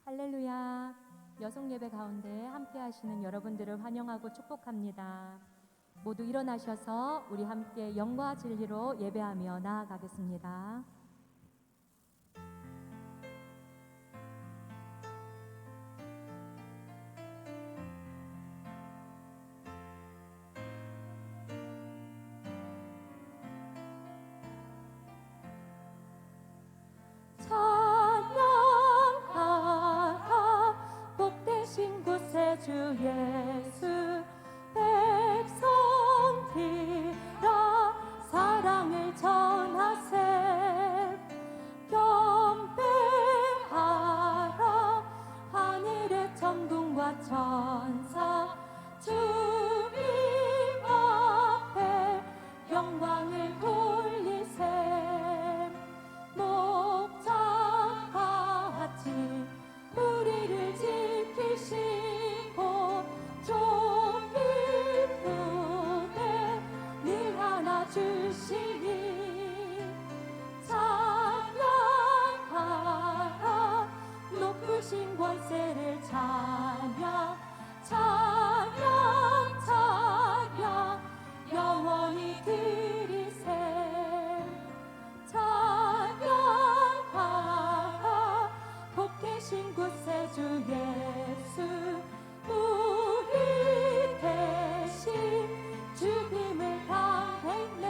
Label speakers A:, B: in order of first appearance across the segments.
A: 할렐루야. 여성 예배 가운데 함께 하시는 여러분들을 환영하고 축복합니다. 모두 일어나셔서 우리 함께 영과 진리로 예배하며 나아가겠습니다. 찬양하라 복되신 곳에 주 예수 백성 들아 사랑을 전하세 경배하라 하늘의 천군과 천사 주님 앞에 영광을 돌리세 목자같이 우리를 지키시고 좀 기쁘게 늘 안아주시니 찬양하라 높으신 권세를 찬양 찬양 찬양 영원히 드리세 찬양하라 복되신 곳에 주 예수 우리 대신 죽음을 당했네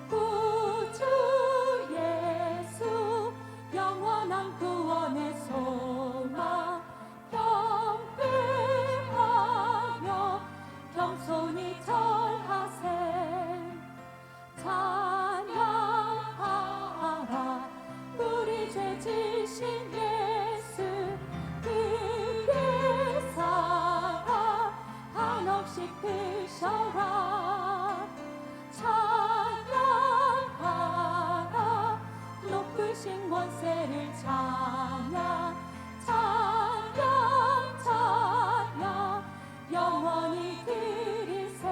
A: 구주 예수 영원한 구원의 소망 경배하며 겸손히 절하세 찬양하라 우리 죄 지신 예수 그의 사랑 한없이 크셔라 찬양하라 높으신 권세를 찬양 찬양 찬양 영원히 드리세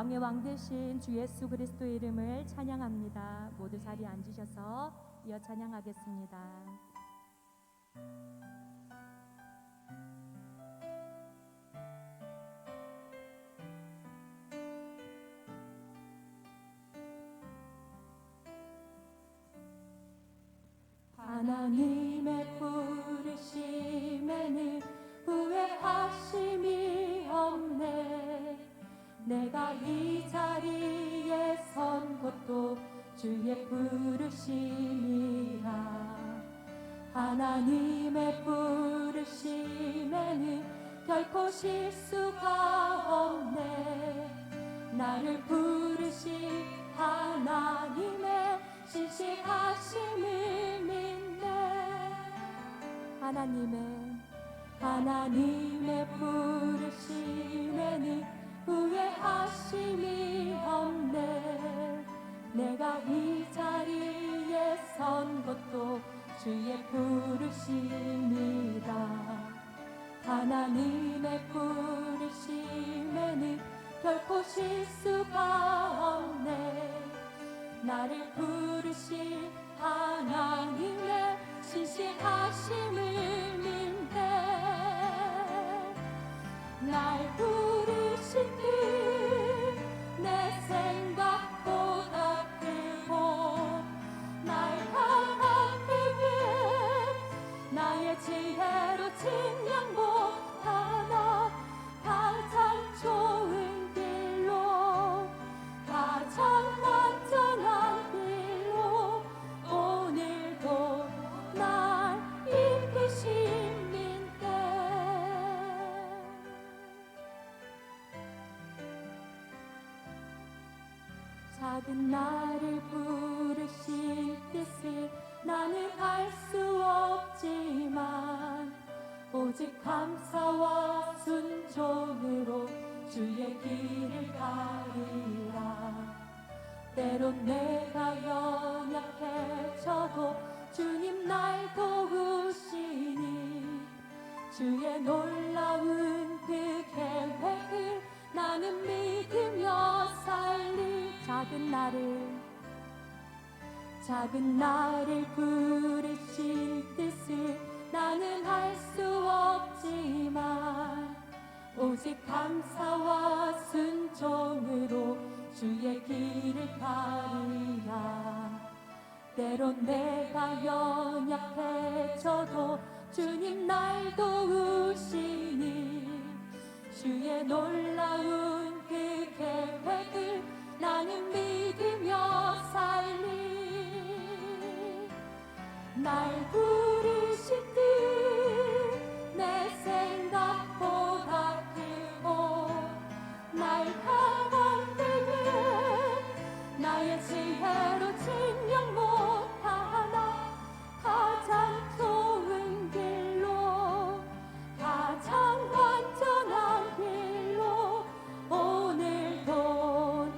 A: 왕의 왕 되신 주 예수 그리스도의 이름을 찬양합니다. 모두 자리에 앉으셔서 이어 찬양하겠습니다. 하나님의 부르심에는 후회하심이 없네. 내가 이 자리에 선 것도 주의 부르심이라. 하나님의 부르심에는 결코 실수가 없네. 나를 부르신 하나님의 신실하심을 믿네. 하나님의 부르심에는 후회하심이 없네. 내가 이 자리에 선 것도 주의 부르심이다. 하나님의 부르심에는 결코 실수가 없네. 나를 부르신 하나님의 신실하심을 믿네. 날 부르신 그내 생각보다 크고 날 향한 그분 나의 지혜로 측량 못하나 가장 좋은 길로 가장 완전한 길로 오늘도 날 이끄신 믿네. 작은 나를 부르신 뜻을 나는 알 수 없지만 오직 감사와 순종으로 주의 길을 가리라. 때론 내가 연약해져도 주님 날 도우시니 주의 놀라운 그 계획을 나는 믿으며 살리. 작은 나를 부르신 뜻을 나는 알 수 없지만 오직 감사와 순종으로 주의 길을 가리라. 때론 내가 연약해져도 주님 날 도우시니 주의 놀라운 그 계획을 나는 믿으며 살리. 날 부르신 뜻 내 생각보다 크고 날 향한 그분 나의 지혜로 증명 못하나 가장 좋은 길로 가장 완전한 길로 오늘도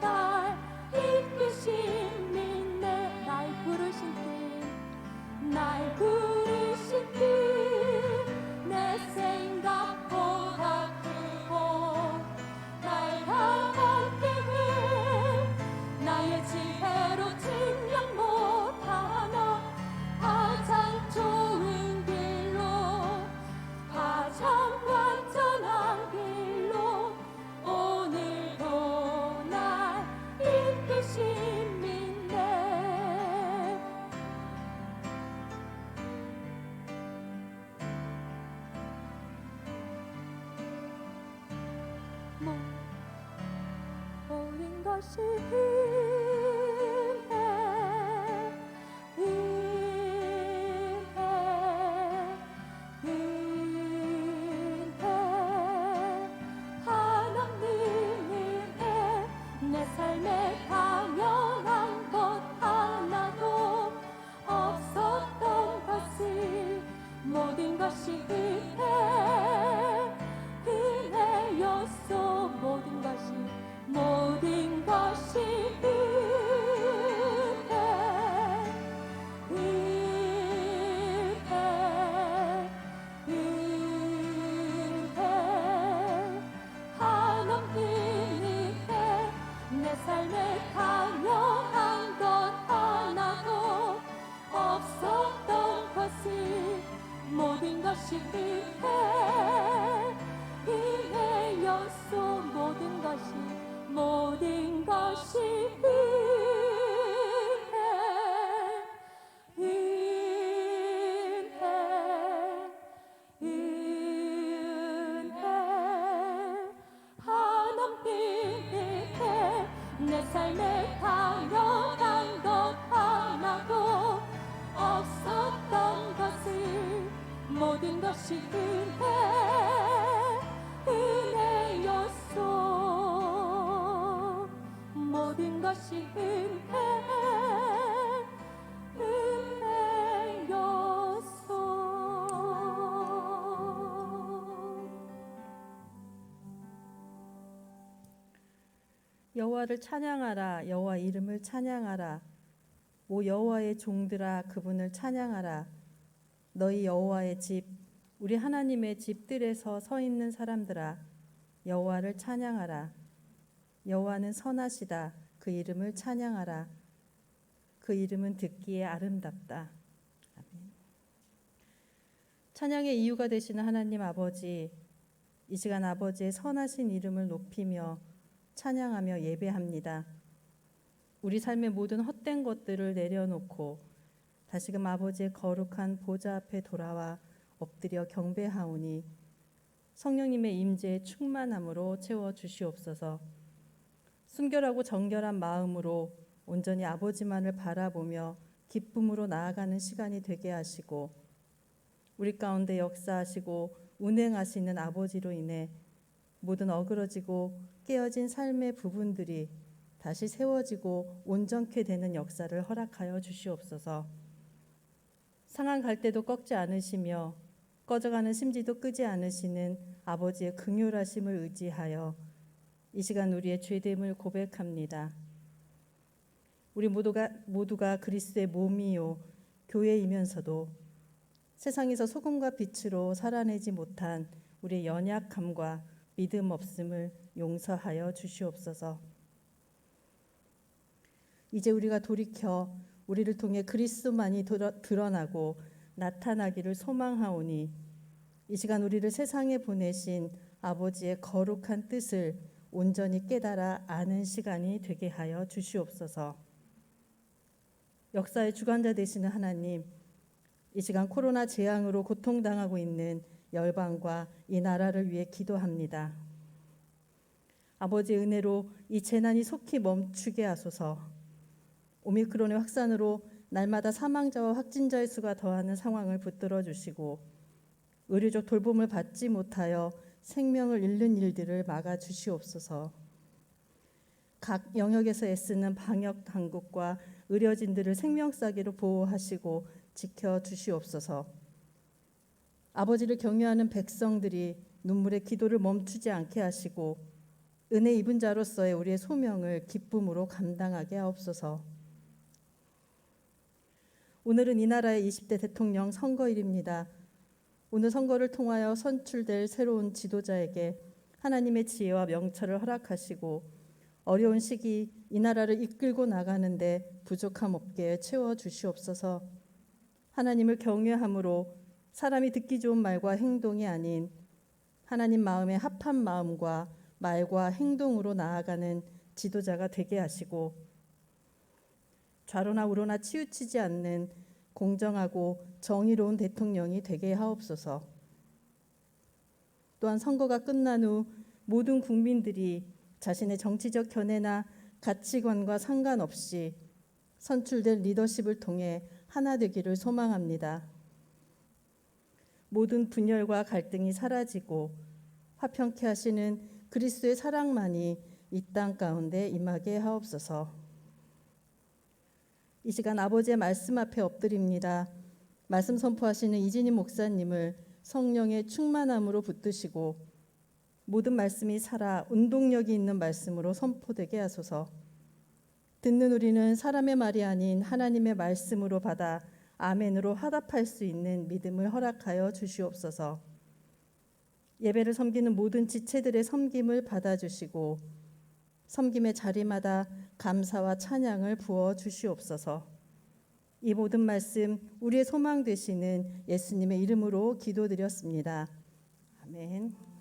A: 날 이끄신 믿네. 날 부르신 뜻 내 생각보다 크고 날 향한 그분 나의 지혜로 증명 못하나 가장 좋은 길로 가장 완전한 길로 오늘도 날 이끄신 믿네. 모든 것이 은혜 하나님 은혜 내 삶에 당연한 것 하나도 없었던 것을 모든 것이 은혜였소. 모든 것이 은혜 것이 은혜 은혜였소 모든 것이 은혜 한없는 은혜 내 삶에 당연한 것 하나도 없었던 것을 모든 것이 은혜였소 모든 것이 은혜였소.
B: 여호와를 찬양하라. 여호와 이름을 찬양하라. 오 여호와의 종들아 그분을 찬양하라. 너희 여호와의 집 우리 하나님의 집들에서 서 있는 사람들아 여호와를 찬양하라. 여호와는 선하시다. 그 이름을 찬양하라. 그 이름은 듣기에 아름답다. 아멘. 찬양의 이유가 되시는 하나님 아버지, 이 시간 아버지의 선하신 이름을 높이며 찬양하며 예배합니다. 우리 삶의 모든 헛된 것들을 내려놓고 다시금 아버지의 거룩한 보좌 앞에 돌아와 엎드려 경배하오니 성령님의 임재의 충만함으로 채워 주시옵소서. 순결하고 정결한 마음으로 온전히 아버지만을 바라보며 기쁨으로 나아가는 시간이 되게 하시고 우리 가운데 역사하시고 운행하시는 아버지로 인해 모든 어그러지고 깨어진 삶의 부분들이 다시 세워지고 온전케 되는 역사를 허락하여 주시옵소서. 상한 갈대도 꺾지 않으시며 꺼져가는 심지도 끄지 않으시는 아버지의 긍휼하심을 의지하여 이 시간 우리의 죄됨을 고백합니다. 우리 모두가 그리스도의 몸이요 교회이면서도 세상에서 소금과 빛으로 살아내지 못한 우리의 연약함과 믿음 없음을 용서하여 주시옵소서. 이제 우리가 돌이켜 우리를 통해 그리스도만이 드러나고 나타나기를 소망하오니 이 시간 우리를 세상에 보내신 아버지의 거룩한 뜻을 온전히 깨달아 아는 시간이 되게 하여 주시옵소서. 역사의 주관자 되시는 하나님, 이 시간 코로나 재앙으로 고통당하고 있는 열방과 이 나라를 위해 기도합니다. 아버지의 은혜로 이 재난이 속히 멈추게 하소서. 오미크론의 확산으로 날마다 사망자와 확진자의 수가 더하는 상황을 붙들어 주시고 의료적 돌봄을 받지 못하여 생명을 잃는 일들을 막아 주시옵소서. 각 영역에서 애쓰는 방역 당국과 의료진들을 생명사기로 보호하시고 지켜 주시옵소서. 아버지를 경외하는 백성들이 눈물의 기도를 멈추지 않게 하시고 은혜 입은 자로서의 우리의 소명을 기쁨으로 감당하게 하옵소서. 오늘은 이 나라의 20대 대통령 선거일입니다. 오늘 선거를 통하여 선출될 새로운 지도자에게 하나님의 지혜와 명철을 허락하시고 어려운 시기 이 나라를 이끌고 나가는데 부족함 없게 채워주시옵소서. 하나님을 경외함으로 사람이 듣기 좋은 말과 행동이 아닌 하나님 마음에 합한 마음과 말과 행동으로 나아가는 지도자가 되게 하시고 좌로나 우로나 치우치지 않는 공정하고 정의로운 대통령이 되게 하옵소서. 또한 선거가 끝난 후 모든 국민들이 자신의 정치적 견해나 가치관과 상관없이 선출된 리더십을 통해 하나 되기를 소망합니다. 모든 분열과 갈등이 사라지고 화평케 하시는 그리스도의 사랑만이 이 땅 가운데 임하게 하옵소서. 이 시간 아버지의 말씀 앞에 엎드립니다. 말씀 선포하시는 이진희 목사님을 성령의 충만함으로 붙드시고 모든 말씀이 살아 운동력이 있는 말씀으로 선포되게 하소서. 듣는 우리는 사람의 말이 아닌 하나님의 말씀으로 받아 아멘으로 화답할 수 있는 믿음을 허락하여 주시옵소서. 예배를 섬기는 모든 지체들의 섬김을 받아주시고 섬김의 자리마다 감사와 찬양을 부어 주시옵소서. 이 모든 말씀 우리의 소망 되시는 예수님의 이름으로 기도드렸습니다. 아멘.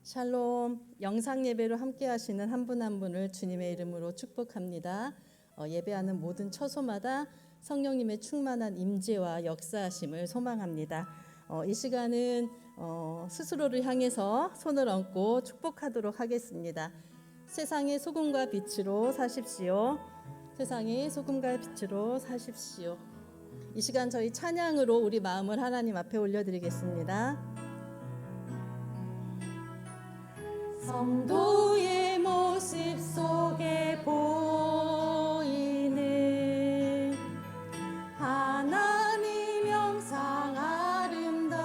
B: 샬롬. 영상 예배로 함께 하시는 한 분 한 분을 주님의 이름으로 축복합니다. 예배하는 모든 처소마다 성령님의 충만한 임재와 역사하심을 소망합니다. 이 시간은 스스로를 향해서 손을 얹고 축복하도록 하겠습니다. 세상의 소금과 빛으로 사십시오. 세상의 소금과 빛으로 사십시오. 이 시간 저희 찬양으로 우리 마음을 하나님 앞에 올려드리겠습니다. 성도의 모습 속에 보이는 하나님 영상 아름다워라.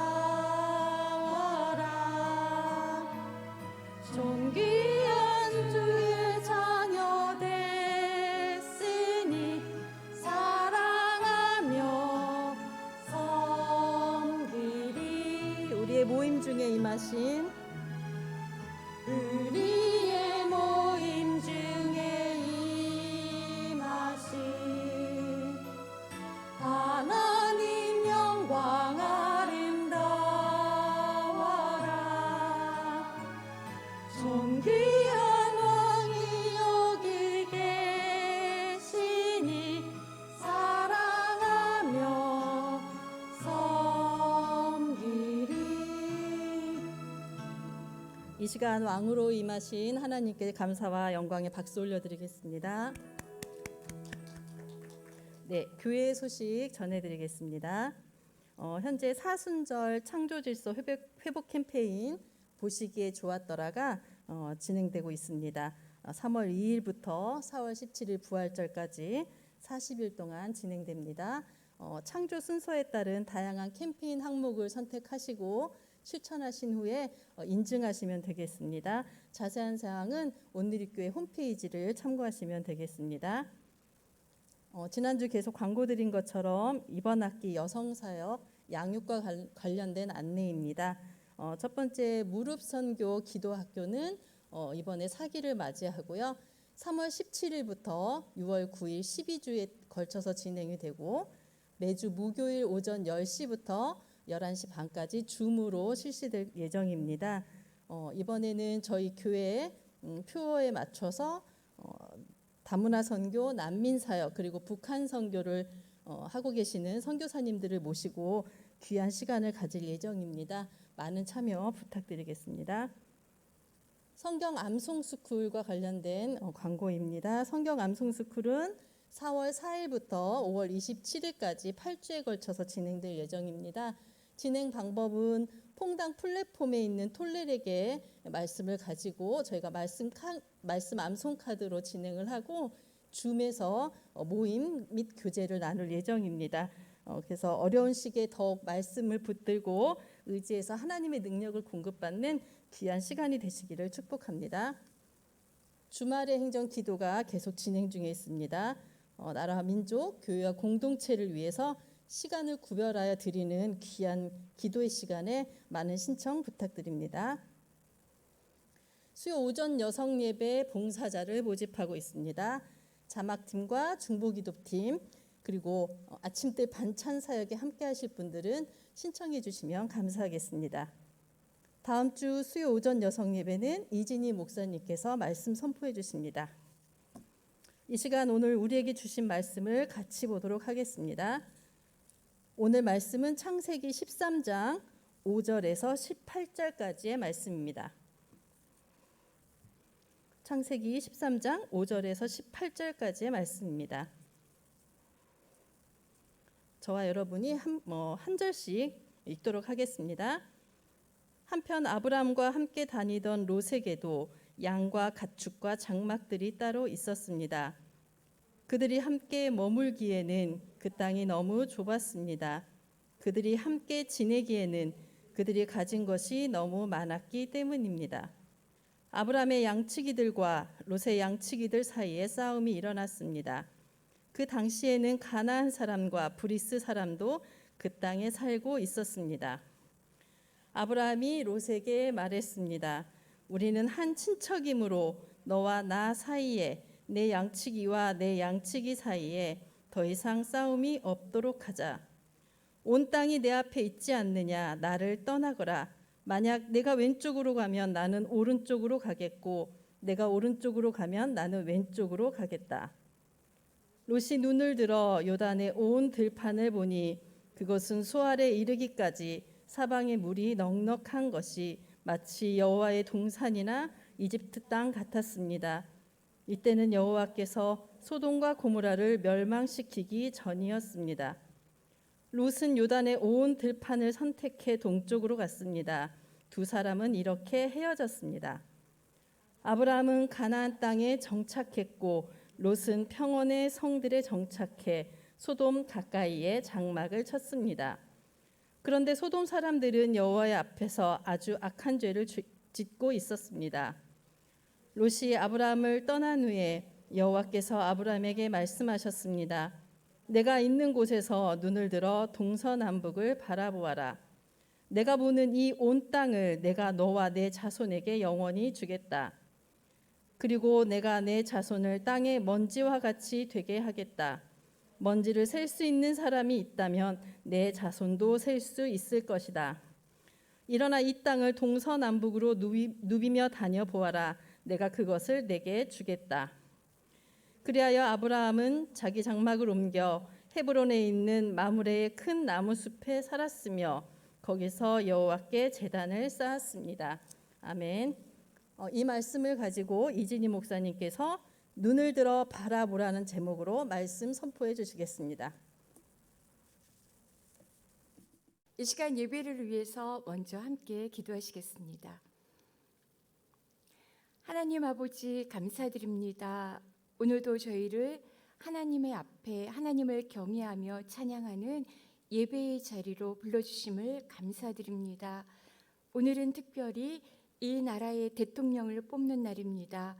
B: 존귀한 주의 자녀 됐으니 사랑하며 섬기리. 우리의 모임 중에 임하신 우리의 모임 중에 임하신 하나님 영광 아름다워라. 존귀한 왕이 여기 계시니 사랑하며 섬기리. 이 시간 왕으로 임하신 하나님께 감사와 영광의 박수 올려드리겠습니다. 네, 교회 소식 전해드리겠습니다. 현재 사순절 창조질서 회복 캠페인 보시기에 좋았더라가 진행되고 있습니다. 3월 2일부터 4월 17일 부활절까지 40일 동안 진행됩니다. 창조 순서에 따른 다양한 캠페인 항목을 선택하시고 실천하신 후에 인증하시면 되겠습니다. 자세한 사항은 온누리교회 홈페이지를 참고하시면 되겠습니다. 지난주 계속 광고 드린 것처럼 이번 학기 여성사역 양육과 관련된 안내입니다. 첫 번째 무릎 선교 기도학교는 이번에 4기를 맞이하고요. 3월 17일부터 6월 9일 12주에 걸쳐서 진행이 되고 매주 목요일 오전 10시부터 11시 반까지 줌으로 실시될 예정입니다. 이번에는 저희 교회 표어에 맞춰서 다문화 선교, 난민 사역 그리고 북한 선교를 하고 계시는 선교사님들을 모시고 귀한 시간을 가질 예정입니다. 많은 참여 부탁드리겠습니다. 성경 암송 스쿨과 관련된 광고입니다. 성경 암송 스쿨은 4월 4일부터 5월 27일까지 8주에 걸쳐서 진행될 예정입니다. 진행 방법은 퐁당 플랫폼에 있는 톨레에게 말씀을 가지고 저희가 말씀 암송 카드로 진행을 하고 줌에서 모임 및 교제를 나눌 예정입니다. 그래서 어려운 시기에 더욱 말씀을 붙들고 의지해서 하나님의 능력을 공급받는 귀한 시간이 되시기를 축복합니다. 주말의 행정 기도가 계속 진행 중에 있습니다. 나라와 민족, 교회와 공동체를 위해서 시간을 구별하여 드리는 귀한 기도의 시간에 많은 신청 부탁드립니다. 수요 오전 여성 예배 봉사자를 모집하고 있습니다. 자막팀과 중보기도팀 그리고 아침때 반찬 사역에 함께 하실 분들은 신청해 주시면 감사하겠습니다. 다음 주 수요 오전 여성 예배는 이진희 목사님께서 말씀 선포해 주십니다. 이 시간 오늘 우리에게 주신 말씀을 같이 보도록 하겠습니다. 오늘 말씀은 창세기 13장 5절에서 18절까지의 말씀입니다. 창세기 13장 5절에서 18절까지의 말씀입니다. 저와 여러분이 한 절씩 읽도록 하겠습니다. 한편 아브람과 함께 다니던 롯에게도 양과 가축과 장막들이 따로 있었습니다. 그들이 함께 머물기에는 그 땅이 너무 좁았습니다. 그들이 함께 지내기에는 그들이 가진 것이 너무 많았기 때문입니다. 아브라함의 양치기들과 롯의 양치기들 사이에 싸움이 일어났습니다. 그 당시에는 가나안 사람과 브리스 사람도 그 땅에 살고 있었습니다. 아브라함이 롯에게 말했습니다. 우리는 한 친척이므로 너와 나 사이에 내 양치기와 내 양치기 사이에 더 이상 싸움이 없도록 하자. 온 땅이 내 앞에 있지 않느냐. 나를 떠나거라. 만약 내가 왼쪽으로 가면 나는 오른쪽으로 가겠고 내가 오른쪽으로 가면 나는 왼쪽으로 가겠다. 롯이 눈을 들어 요단의 온 들판을 보니 그것은 수알에 이르기까지 사방에 물이 넉넉한 것이 마치 여호와의 동산이나 이집트 땅 같았습니다. 이때는 여호와께서 소돔과 고모라를 멸망시키기 전이었습니다. 롯은 요단의 온 들판을 선택해 동쪽으로 갔습니다. 두 사람은 이렇게 헤어졌습니다. 아브라함은 가나안 땅에 정착했고 롯은 평원의 성들에 정착해 소돔 가까이에 장막을 쳤습니다. 그런데 소돔 사람들은 여호와의 앞에서 아주 악한 죄를 짓고 있었습니다. 롯이 아브라함을 떠난 후에 여호와께서 아브라함에게 말씀하셨습니다. 내가 있는 곳에서 눈을 들어 동서남북을 바라보아라. 내가 보는 이 온 땅을 내가 너와 내 자손에게 영원히 주겠다. 그리고 내가 내 자손을 땅의 먼지와 같이 되게 하겠다. 먼지를 셀 수 있는 사람이 있다면 내 자손도 셀 수 있을 것이다. 일어나 이 땅을 동서남북으로 누비며 다녀보아라. 내가 그것을 내게 주겠다. 그리하여 아브라함은 자기 장막을 옮겨 헤브론에 있는 마므레의 큰 나무숲에 살았으며 거기서 여호와께 제단을 쌓았습니다. 아멘. 이 말씀을 가지고 이진희 목사님께서 눈을 들어 바라보라는 제목으로 말씀 선포해 주시겠습니다.
C: 이 시간 예배를 위해서 먼저 함께 기도하시겠습니다. 하나님 아버지 감사드립니다. 오늘도 저희를 하나님의 앞에 하나님을 경외하며 찬양하는 예배의 자리로 불러주심을 감사드립니다. 오늘은 특별히 이 나라의 대통령을 뽑는 날입니다.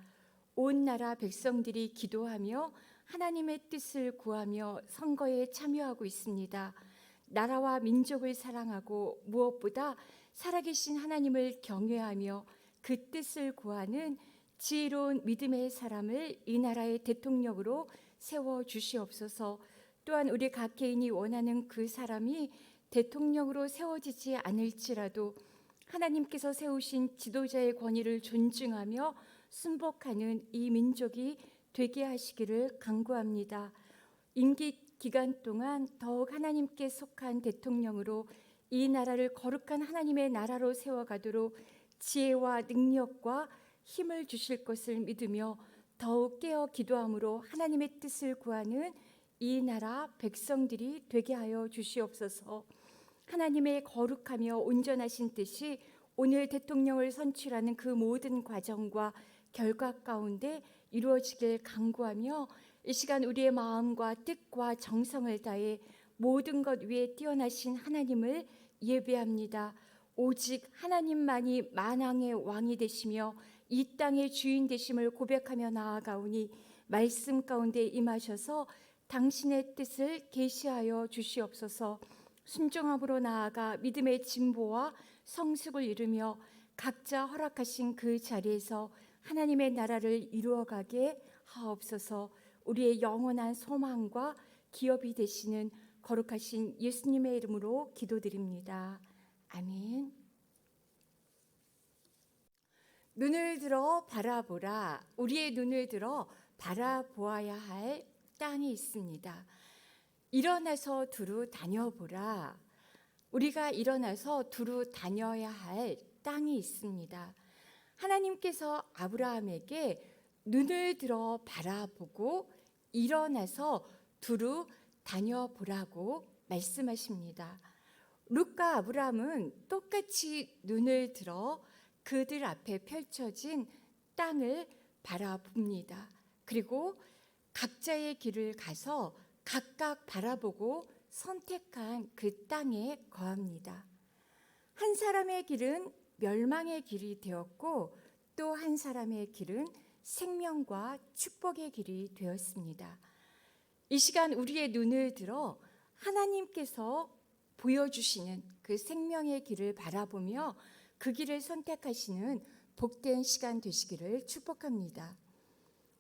C: 온 나라 백성들이 기도하며 하나님의 뜻을 구하며 선거에 참여하고 있습니다. 나라와 민족을 사랑하고 무엇보다 살아계신 하나님을 경외하며 그 뜻을 구하는 지혜로운 믿음의 사람을 이 나라의 대통령으로 세워 주시옵소서. 또한 우리 각 개인이 원하는 그 사람이 대통령으로 세워지지 않을지라도 하나님께서 세우신 지도자의 권위를 존중하며 순복하는 이 민족이 되게 하시기를 간구합니다. 임기 기간 동안 더욱 하나님께 속한 대통령으로 이 나라를 거룩한 하나님의 나라로 세워가도록 지혜와 능력과 힘을 주실 것을 믿으며 더욱 깨어 기도함으로 하나님의 뜻을 구하는 이 나라 백성들이 되게 하여 주시옵소서. 하나님의 거룩하며 온전하신 뜻이 오늘 대통령을 선출하는 그 모든 과정과 결과 가운데 이루어지길 간구하며 이 시간 우리의 마음과 뜻과 정성을 다해 모든 것 위에 뛰어나신 하나님을 예배합니다. 오직 하나님만이 만왕의 왕이 되시며 이 땅의 주인 되심을 고백하며 나아가오니 말씀 가운데 임하셔서 당신의 뜻을 계시하여 주시옵소서. 순종함으로 나아가 믿음의 진보와 성숙을 이루며 각자 허락하신 그 자리에서 하나님의 나라를 이루어가게 하옵소서. 우리의 영원한 소망과 기업이 되시는 거룩하신 예수님의 이름으로 기도드립니다. 아멘. 눈을 들어 바라보라. 우리의 눈을 들어 바라보아야 할 땅이 있습니다. 일어나서 두루 다녀보라. 우리가 일어나서 두루 다녀야 할 땅이 있습니다. 하나님께서 아브라함에게 눈을 들어 바라보고 일어나서 두루 다녀보라고 말씀하십니다. 룻과 아브라함은 똑같이 눈을 들어 그들 앞에 펼쳐진 땅을 바라봅니다. 그리고 각자의 길을 가서 각각 바라보고 선택한 그 땅에 거합니다. 한 사람의 길은 멸망의 길이 되었고 또 한 사람의 길은 생명과 축복의 길이 되었습니다. 이 시간 우리의 눈을 들어 하나님께서 보여주시는 그 생명의 길을 바라보며 그 길을 선택하시는 복된 시간 되시기를 축복합니다.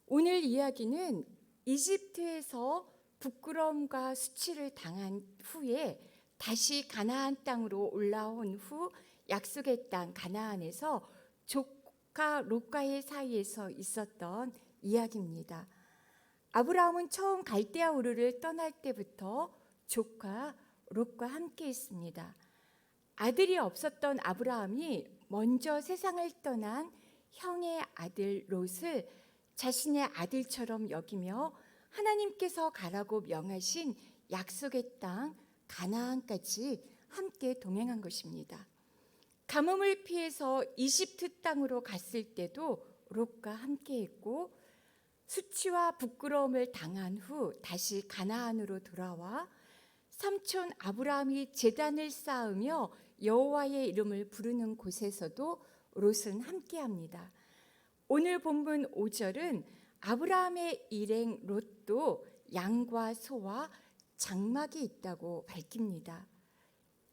C: 오늘 이야기는 이집트에서 부끄러움과 수치를 당한 후에 다시 가나안 땅으로 올라온 후 약속의 땅 가나안에서 조카 롯과의 사이에서 있었던 이야기입니다. 아브라함은 처음 갈대아 우르를 떠날 때부터 조카 롯과 함께 있습니다. 아들이 없었던 아브라함이 먼저 세상을 떠난 형의 아들 롯을 자신의 아들처럼 여기며 하나님께서 가라고 명하신 약속의 땅 가나안까지 함께 동행한 것입니다. 가뭄을 피해서 이집트 땅으로 갔을 때도 롯과 함께 했고, 수치와 부끄러움을 당한 후 다시 가나안으로 돌아와 삼촌 아브라함이 제단을 쌓으며 여호와의 이름을 부르는 곳에서도 롯은 함께합니다. 오늘 본문 5절은 아브라함의 일행 롯도 양과 소와 장막이 있다고 밝힙니다.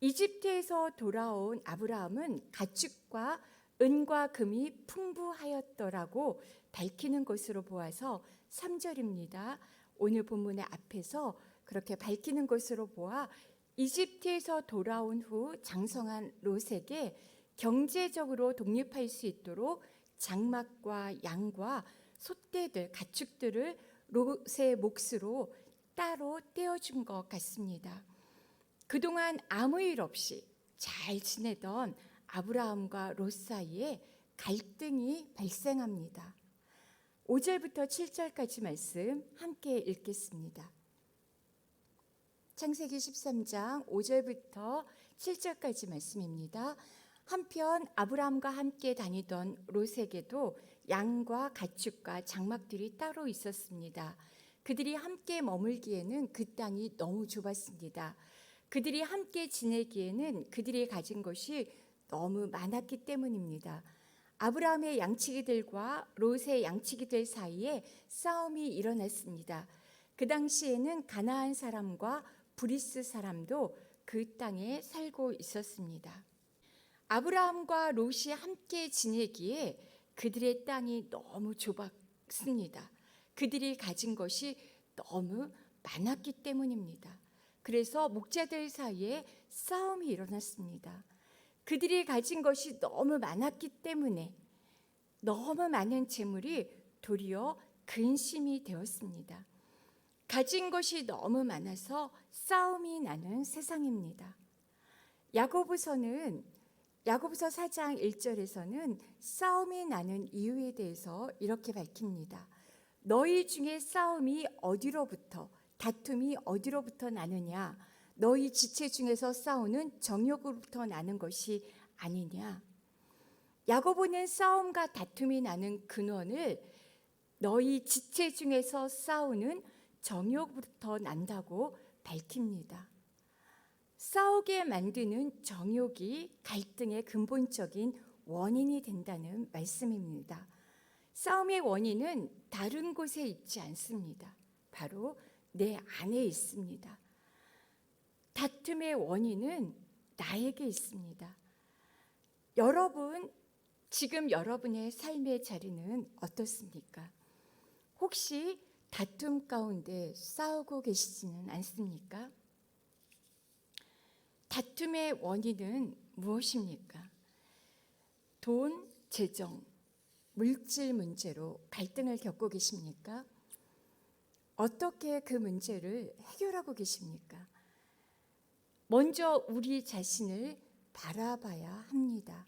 C: 이집트에서 돌아온 아브라함은 가축과 은과 금이 풍부하였더라고 밝히는 것으로 보아서 3절입니다. 오늘 본문의 앞에서 그렇게 밝히는 것으로 보아 이집트에서 돌아온 후 장성한 롯에게 경제적으로 독립할 수 있도록 장막과 양과 소떼들, 가축들을 롯의 몫으로 따로 떼어준 것 같습니다. 그동안 아무 일 없이 잘 지내던 아브라함과 롯 사이에 갈등이 발생합니다. 5절부터 7절까지 말씀 함께 읽겠습니다. 창세기 13장 5절부터 7절까지 말씀입니다. 한편 아브라함과 함께 다니던 롯에게도 양과 가축과 장막들이 따로 있었습니다. 그들이 함께 머물기에는 그 땅이 너무 좁았습니다. 그들이 함께 지내기에는 그들이 가진 것이 너무 많았기 때문입니다. 아브라함의 양치기들과 롯의 양치기들 사이에 싸움이 일어났습니다. 그 당시에는 가나안 사람과 브리스 사람도 그 땅에 살고 있었습니다. 아브라함과 롯이 함께 지내기에 그들의 땅이 너무 좁았습니다. 그들이 가진 것이 너무 많았기 때문입니다. 그래서 목자들 사이에 싸움이 일어났습니다. 그들이 가진 것이 너무 많았기 때문에 너무 많은 재물이 도리어 근심이 되었습니다. 가진 것이 너무 많아서 싸움이 나는 세상입니다. 야고보서 4장 1절에서는 싸움이 나는 이유에 대해서 이렇게 밝힙니다. 너희 중에 싸움이 어디로부터, 다툼이 어디로부터 나느냐? 너희 지체 중에서 싸우는 정욕으로부터 나는 것이 아니냐? 야고보는 싸움과 다툼이 나는 근원을 너희 지체 중에서 싸우는 정욕으로부터 난다고 밝힙니다. 싸우게 만드는 정욕이 갈등의 근본적인 원인이 된다는 말씀입니다. 싸움의 원인은 다른 곳에 있지 않습니다. 바로 내 안에 있습니다. 다툼의 원인은 나에게 있습니다. 여러분, 지금 여러분의 삶의 자리는 어떻습니까? 혹시 다툼 가운데 싸우고 계시지는 않습니까? 다툼의 원인은 무엇입니까? 돈, 재정, 물질 문제로 갈등을 겪고 계십니까? 어떻게 그 문제를 해결하고 계십니까? 먼저 우리 자신을 바라봐야 합니다.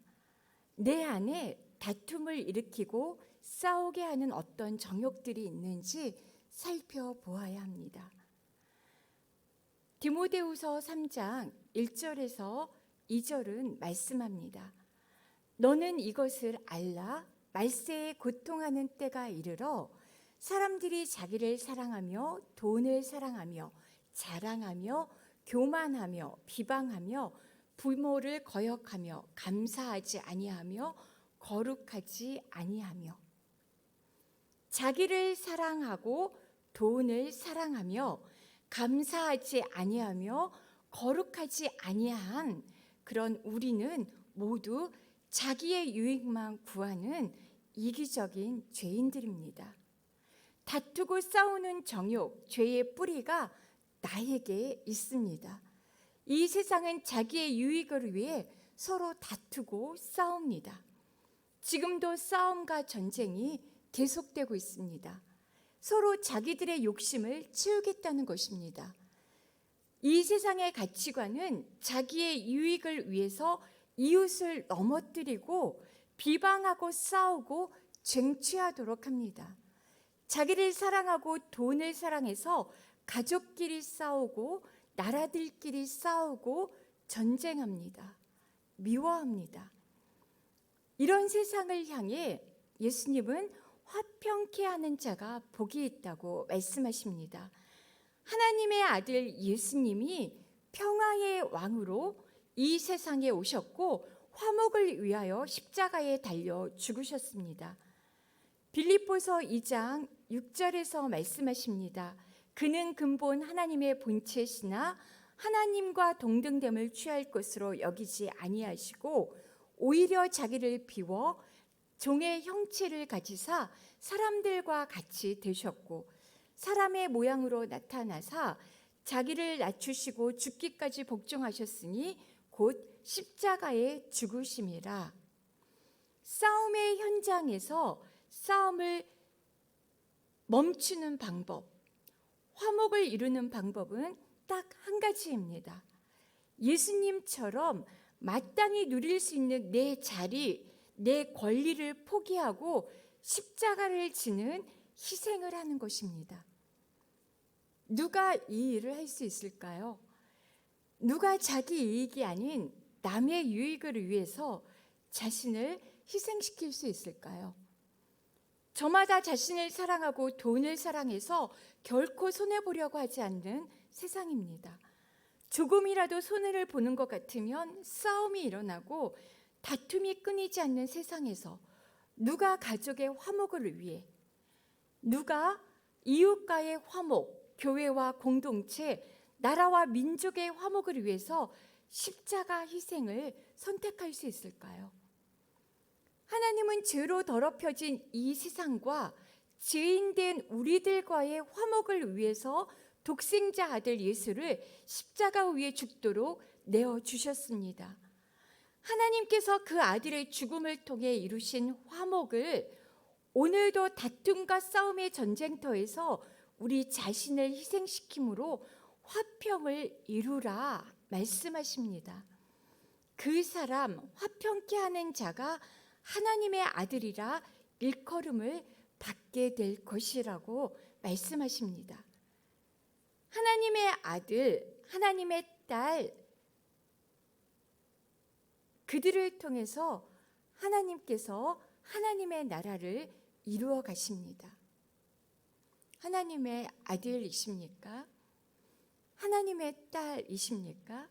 C: 내 안에 다툼을 일으키고 싸우게 하는 어떤 정욕들이 있는지 살펴보아야 합니다. 디모데후서 3장 1절에서 2절은 말씀합니다. 너는 이것을 알라. 말세에 고통하는 때가 이르러 사람들이 자기를 사랑하며 돈을 사랑하며 자랑하며 교만하며 비방하며 부모를 거역하며 감사하지 아니하며 거룩하지 아니하며 자기를 사랑하고 돈을 사랑하며 감사하지 아니하며 거룩하지 아니한 그런 우리는 모두 자기의 유익만 구하는 이기적인 죄인들입니다. 다투고 싸우는 정욕, 죄의 뿌리가 나에게 있습니다. 이 세상은 자기의 유익을 위해 서로 다투고 싸웁니다. 지금도 싸움과 전쟁이 계속되고 있습니다. 서로 자기들의 욕심을 채우겠다는 것입니다. 이 세상의 가치관은 자기의 유익을 위해서 이웃을 넘어뜨리고 비방하고 싸우고 쟁취하도록 합니다. 자기를 사랑하고 돈을 사랑해서 가족끼리 싸우고 나라들끼리 싸우고 전쟁합니다. 미워합니다. 이런 세상을 향해 예수님은 화평케 하는 자가 복이 있다고 말씀하십니다. 하나님의 아들 예수님이 평화의 왕으로 이 세상에 오셨고 화목을 위하여 십자가에 달려 죽으셨습니다. 빌립보서 2장 6절에서 말씀하십니다. 그는 근본 하나님의 본체시나 하나님과 동등됨을 취할 것으로 여기지 아니하시고 오히려 자기를 비워 종의 형체를 가지사 사람들과 같이 되셨고 사람의 모양으로 나타나사 자기를 낮추시고 죽기까지 복종하셨으니 곧 십자가에 죽으심이라. 싸움의 현장에서 싸움을 멈추는 방법, 화목을 이루는 방법은 딱 한 가지입니다. 예수님처럼 마땅히 누릴 수 있는 내 자리, 내 권리를 포기하고 십자가를 지는 희생을 하는 것입니다. 누가 이 일을 할 수 있을까요? 누가 자기 이익이 아닌 남의 유익을 위해서 자신을 희생시킬 수 있을까요? 저마다 자신을 사랑하고 돈을 사랑해서 결코 손해보려고 하지 않는 세상입니다. 조금이라도 손해를 보는 것 같으면 싸움이 일어나고 다툼이 끊이지 않는 세상에서 누가 가족의 화목을 위해, 누가 이웃과의 화목, 교회와 공동체, 나라와 민족의 화목을 위해서 십자가 희생을 선택할 수 있을까요? 하나님은 죄로 더럽혀진 이 세상과 죄인된 우리들과의 화목을 위해서 독생자 아들 예수를 십자가 위에 죽도록 내어주셨습니다. 하나님께서 그 아들의 죽음을 통해 이루신 화목을 오늘도 다툼과 싸움의 전쟁터에서 우리 자신을 희생시킴으로 화평을 이루라 말씀하십니다. 그 사람 화평케 하는 자가 하나님의 아들이라 일컬음을 받게 될 것이라고 말씀하십니다. 하나님의 아들, 하나님의 딸, 그들을 통해서 하나님께서 하나님의 나라를 이루어 가십니다. 하나님의 아들이십니까? 하나님의 딸이십니까?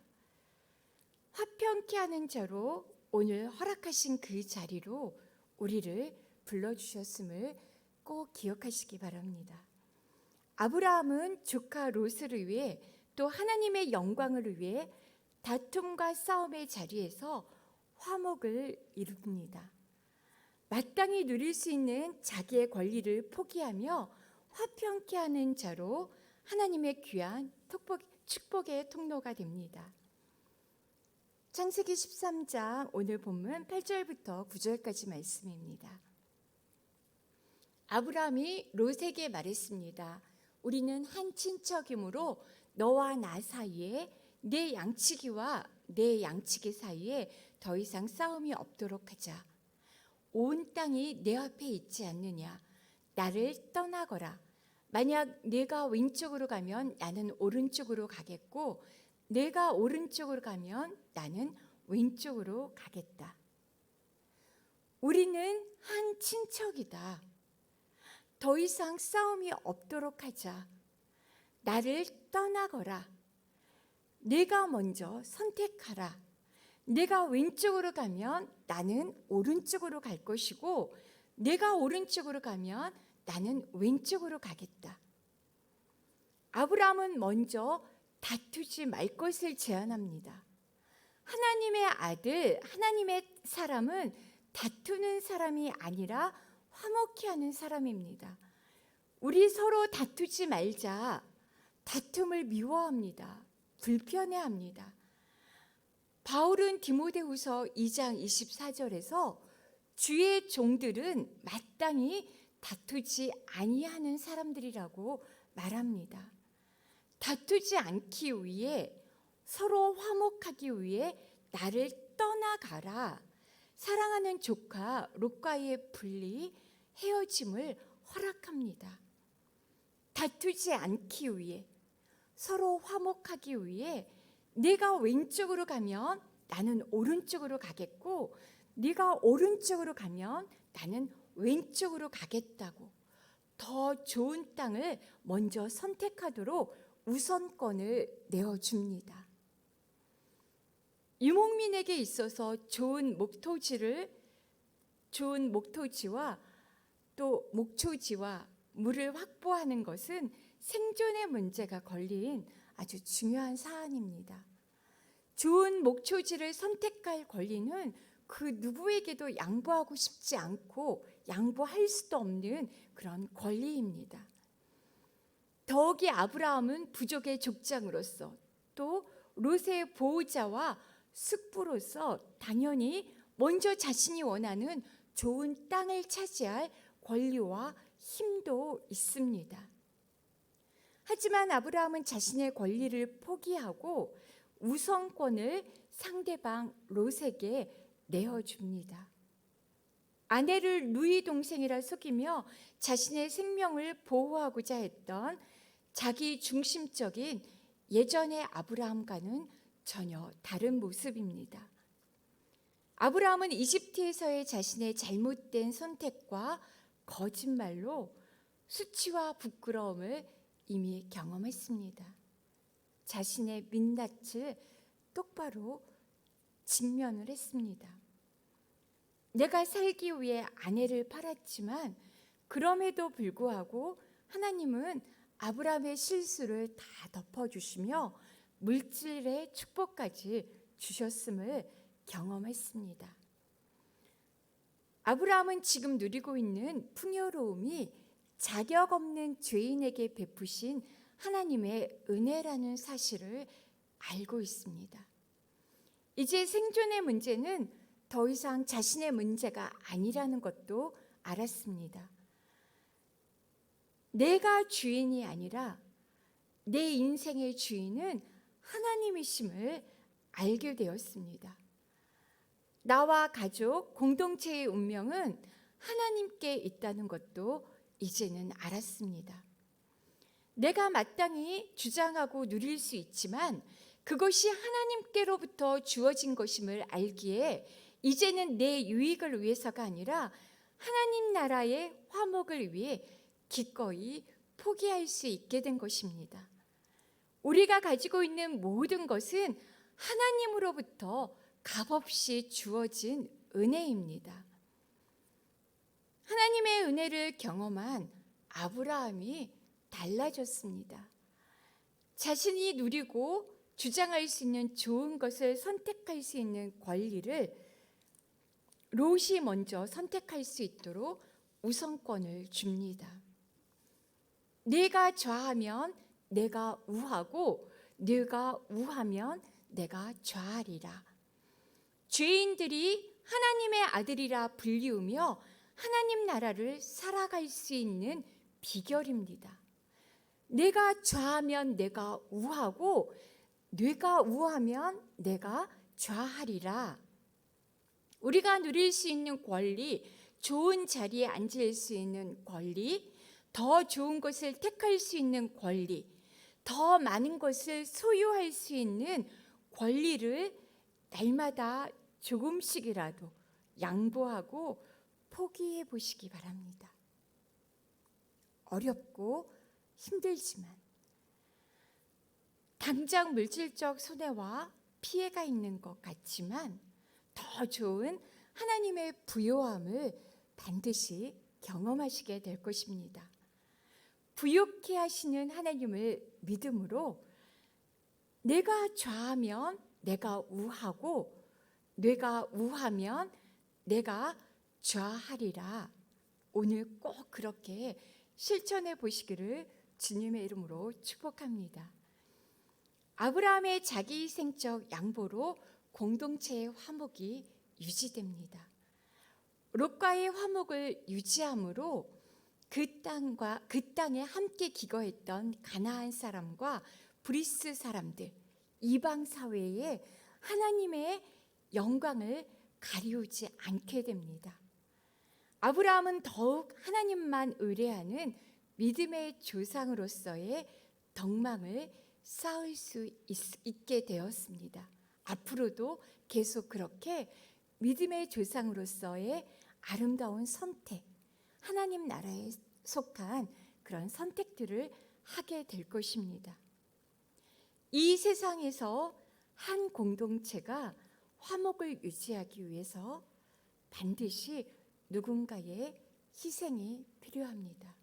C: 화평케 하는 자로 오늘 허락하신 그 자리로 우리를 불러주셨음을 꼭 기억하시기 바랍니다. 아브라함은 조카 롯을 위해 또 하나님의 영광을 위해 다툼과 싸움의 자리에서 화목을 이룹니다. 마땅히 누릴 수 있는 자기의 권리를 포기하며 화평케 하는 자로 하나님의 귀한 축복의 통로가 됩니다. 창세기 13장 오늘 본문 8절부터 9절까지 말씀입니다. 아브라함이 롯에게 말했습니다. 우리는 한 친척이므로 너와 나 사이에 내 양치기와 내 양치기 사이에 더 이상 싸움이 없도록 하자. 온 땅이 내 앞에 있지 않느냐. 나를 떠나거라. 만약 내가 왼쪽으로 가면 나는 오른쪽으로 가겠고 내가 오른쪽으로 가면 나는 왼쪽으로 가겠다. 우리는 한 친척이다. 더 이상 싸움이 없도록 하자. 나를 떠나거라. 내가 먼저 선택하라. 내가 왼쪽으로 가면 나는 오른쪽으로 갈 것이고 내가 오른쪽으로 가면 나는 왼쪽으로 가겠다. 아브라함은 먼저 다투지 말 것을 제안합니다. 하나님의 아들, 하나님의 사람은 다투는 사람이 아니라 화목케 하는 사람입니다. 우리 서로 다투지 말자. 다툼을 미워합니다. 불편해합니다. 바울은 디모데후서 2장 24절에서 주의 종들은 마땅히 다투지 아니하는 사람들이라고 말합니다. 다투지 않기 위해 서로 화목하기 위해 나를 떠나가라. 사랑하는 조카 롯과의 분리, 헤어짐을 허락합니다. 다투지 않기 위해 서로 화목하기 위해 네가 왼쪽으로 가면 나는 오른쪽으로 가겠고 네가 오른쪽으로 가면 나는 왼쪽으로 가겠다고 더 좋은 땅을 먼저 선택하도록 우선권을 내어줍니다. 유목민에게 있어서 좋은 목토지와 또 목초지와 물을 확보하는 것은 생존의 문제가 걸린 아주 중요한 사안입니다. 좋은 목초지를 선택할 권리는 그 누구에게도 양보하고 싶지 않고 양보할 수도 없는 그런 권리입니다. 더욱이 아브라함은 부족의 족장으로서 또 롯의 보호자와 숙부로서 당연히 먼저 자신이 원하는 좋은 땅을 차지할 권리와 힘도 있습니다. 하지만 아브라함은 자신의 권리를 포기하고 우선권을 상대방 롯에게 내어줍니다. 아내를 누이 동생이라 속이며 자신의 생명을 보호하고자 했던 자기 중심적인 예전의 아브라함과는 전혀 다른 모습입니다. 아브라함은 이집트에서의 자신의 잘못된 선택과 거짓말로 수치와 부끄러움을 이미 경험했습니다. 자신의 민낯을 똑바로 직면을 했습니다. 내가 살기 위해 아내를 팔았지만 그럼에도 불구하고 하나님은 아브라함의 실수를 다 덮어주시며 물질의 축복까지 주셨음을 경험했습니다. 아브라함은 지금 누리고 있는 풍요로움이 자격 없는 죄인에게 베푸신 하나님의 은혜라는 사실을 알고 있습니다. 이제 생존의 문제는 더 이상 자신의 문제가 아니라는 것도 알았습니다. 내가 주인이 아니라 내 인생의 주인은 하나님이심을 알게 되었습니다. 나와 가족, 공동체의 운명은 하나님께 있다는 것도 이제는 알았습니다. 내가 마땅히 주장하고 누릴 수 있지만 그것이 하나님께로부터 주어진 것임을 알기에 이제는 내 유익을 위해서가 아니라 하나님 나라의 화목을 위해 기꺼이 포기할 수 있게 된 것입니다. 우리가 가지고 있는 모든 것은 하나님으로부터 값없이 주어진 은혜입니다. 하나님의 은혜를 경험한 아브라함이 달라졌습니다. 자신이 누리고 주장할 수 있는 좋은 것을 선택할 수 있는 권리를 롯이 먼저 선택할 수 있도록 우선권을 줍니다. 내가 좌하면 내가 우하고 네가 우하면 내가 좌하리라. 죄인들이 하나님의 아들이라 불리우며 하나님 나라를 살아갈 수 있는 비결입니다. 내가 좌하면 내가 우하고 네가 우하면 내가 좌하리라. 우리가 누릴 수 있는 권리, 좋은 자리에 앉을 수 있는 권리, 더 좋은 것을 택할 수 있는 권리, 더 많은 것을 소유할 수 있는 권리를 날마다 조금씩이라도 양보하고 포기해 보시기 바랍니다. 어렵고 힘들지만 당장 물질적 손해와 피해가 있는 것 같지만 더 좋은 하나님의 부요함을 반드시 경험하시게 될 것입니다. 부요케 하시는 하나님을 믿음으로 내가 좌하면 내가 우하고 내가 우하면 내가 좌하리라. 오늘 꼭 그렇게 실천해 보시기를 주님의 이름으로 축복합니다. 아브라함의 자기희생적 양보로 공동체의 화목이 유지됩니다. 롯과의 화목을 유지함으로 그 땅에 함께 기거했던 가나안 사람과 브리스 사람들, 이방 사회에 하나님의 영광을 가리우지 않게 됩니다. 아브라함은 더욱 하나님만 의뢰하는 믿음의 조상으로서의 덕망을 쌓을 수 있게 되었습니다. 앞으로도 계속 그렇게 믿음의 조상으로서의 아름다운 선택, 하나님 나라에 속한 그런 선택들을 하게 될 것입니다. 이 세상에서 한 공동체가 화목을 유지하기 위해서 반드시 누군가의 희생이 필요합니다.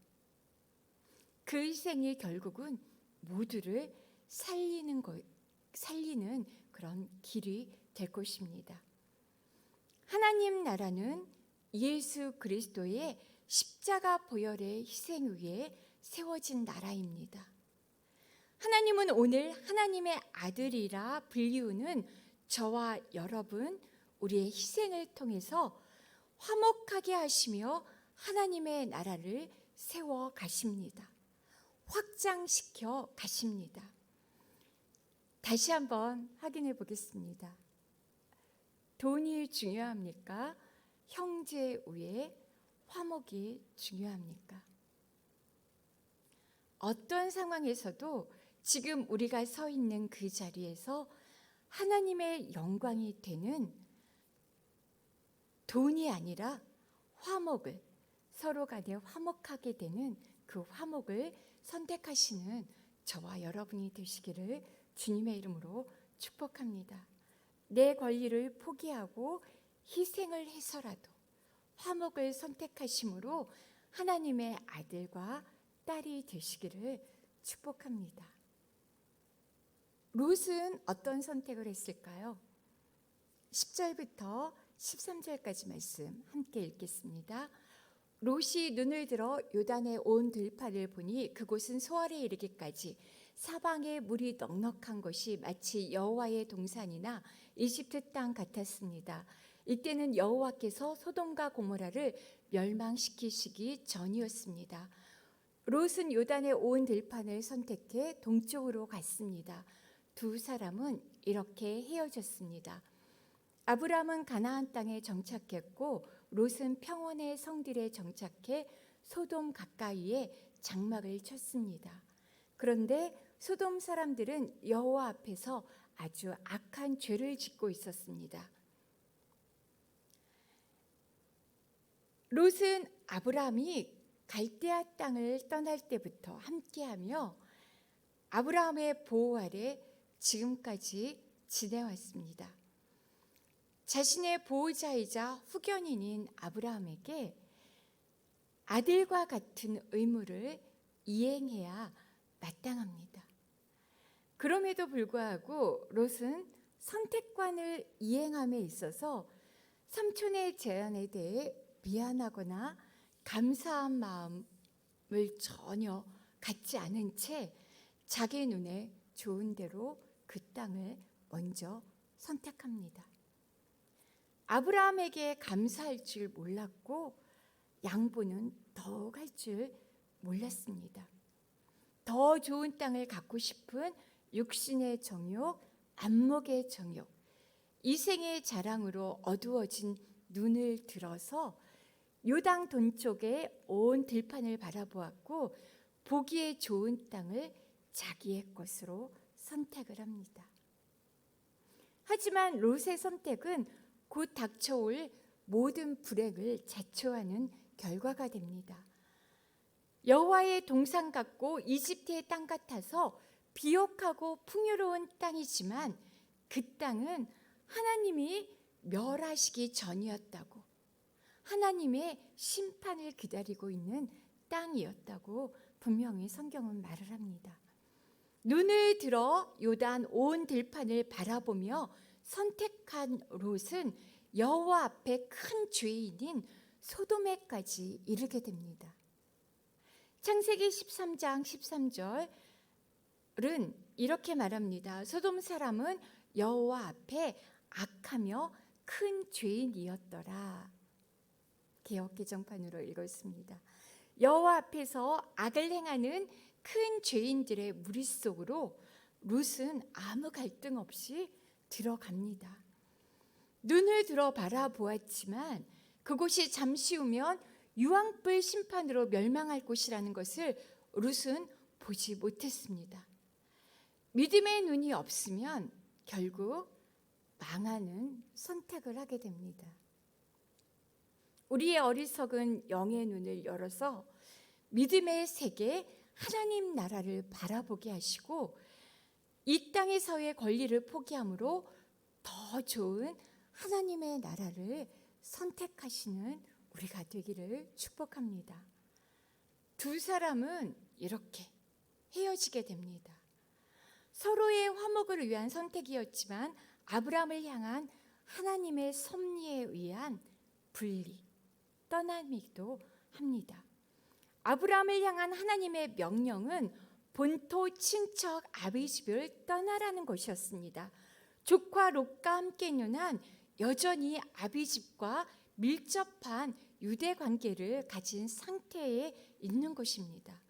C: 그 희생이 결국은 모두를 살리는 그런 길이 될 것입니다. 하나님 나라는 예수 그리스도의 십자가 보혈의 희생 위에 세워진 나라입니다. 하나님은 오늘 하나님의 아들이라 불리우는 저와 여러분, 우리의 희생을 통해서 화목하게 하시며 하나님의 나라를 세워 가십니다. 확장시켜 가십니다. 다시 한번 확인해 보겠습니다. 돈이 중요합니까? 형제 위에 화목이 중요합니까? 어떤 상황에서도 지금 우리가 서 있는 그 자리에서 하나님의 영광이 되는 돈이 아니라 화목을, 서로 간에 화목하게 되는 그 화목을 선택하시는 저와 여러분이 되시기를 주님의 이름으로 축복합니다. 내 권리를 포기하고 희생을 해서라도 화목을 선택하심으로 하나님의 아들과 딸이 되시기를 축복합니다. 롯은 어떤 선택을 했을까요? 10절부터 13절까지 말씀 함께 읽겠습니다. 롯이 눈을 들어 요단의 온 들판을 보니 그곳은 소알에 이르기까지 사방에 물이 넉넉한 것이 마치 여호와의 동산이나 이집트 땅 같았습니다. 이때는 여호와께서 소돔과 고모라를 멸망시키시기 전이었습니다. 롯은 요단의 온 들판을 선택해 동쪽으로 갔습니다. 두 사람은 이렇게 헤어졌습니다. 아브라함은 가나안 땅에 정착했고 롯은 평원의 성들에 정착해 소돔 가까이에 장막을 쳤습니다. 그런데 소돔 사람들은 여호와 앞에서 아주 악한 죄를 짓고 있었습니다. 롯은 아브라함이 갈대아 땅을 떠날 때부터 함께하며 아브라함의 보호 아래 지금까지 지내왔습니다. 자신의 보호자이자 후견인인 아브라함에게 아들과 같은 의무를 이행해야 마땅합니다. 그럼에도 불구하고 롯은 선택관을 이행함에 있어서 삼촌의 제안에 대해 미안하거나 감사한 마음을 전혀 갖지 않은 채 자기 눈에 좋은 대로 그 땅을 먼저 선택합니다. 아브라함에게 감사할 줄 몰랐고 양보는 더욱 할 줄 몰랐습니다. 더 좋은 땅을 갖고 싶은 육신의 정욕, 안목의 정욕, 이생의 자랑으로 어두워진 눈을 들어서 요당 동쪽의 온 들판을 바라보았고 보기에 좋은 땅을 자기의 것으로 선택을 합니다. 하지만 롯의 선택은 곧 닥쳐올 모든 불행을 자초하는 결과가 됩니다. 여호와의 동산 같고 이집트의 땅 같아서 비옥하고 풍요로운 땅이지만 그 땅은 하나님이 멸하시기 전이었다고, 하나님의 심판을 기다리고 있는 땅이었다고 분명히 성경은 말을 합니다. 눈을 들어 요단 온 들판을 바라보며 선택한 롯은 여호와 앞에 큰 죄인인 소돔에까지 이르게 됩니다. 창세기 13장 13절은 이렇게 말합니다. 소돔 사람은 여호와 앞에 악하며 큰 죄인이었더라. 개역 개정판으로 읽었습니다. 여호와 앞에서 악을 행하는 큰 죄인들의 무리 속으로 롯은 아무 갈등 없이 들어갑니다. 눈을 들어 바라보았지만 그곳이 잠시 후면 유황불 심판으로 멸망할 곳이라는 것을 롯은 보지 못했습니다. 믿음의 눈이 없으면 결국 망하는 선택을 하게 됩니다. 우리의 어리석은 영의 눈을 열어서 믿음의 세계 하나님 나라를 바라보게 하시고 이 땅에서의 권리를 포기함으로 더 좋은 하나님의 나라를 선택하시는 우리가 되기를 축복합니다. 두 사람은 이렇게 헤어지게 됩니다. 서로의 화목을 위한 선택이었지만 아브라함을 향한 하나님의 섭리에 의한 분리, 떠남이기도 합니다. 아브라함을 향한 하나님의 명령은 본토 친척 아비집을 떠나라는 것이었습니다. 조카 롯과 함께 있는 한 여전히 아비집과 밀접한 유대 관계를 가진 상태에 있는 것입니다.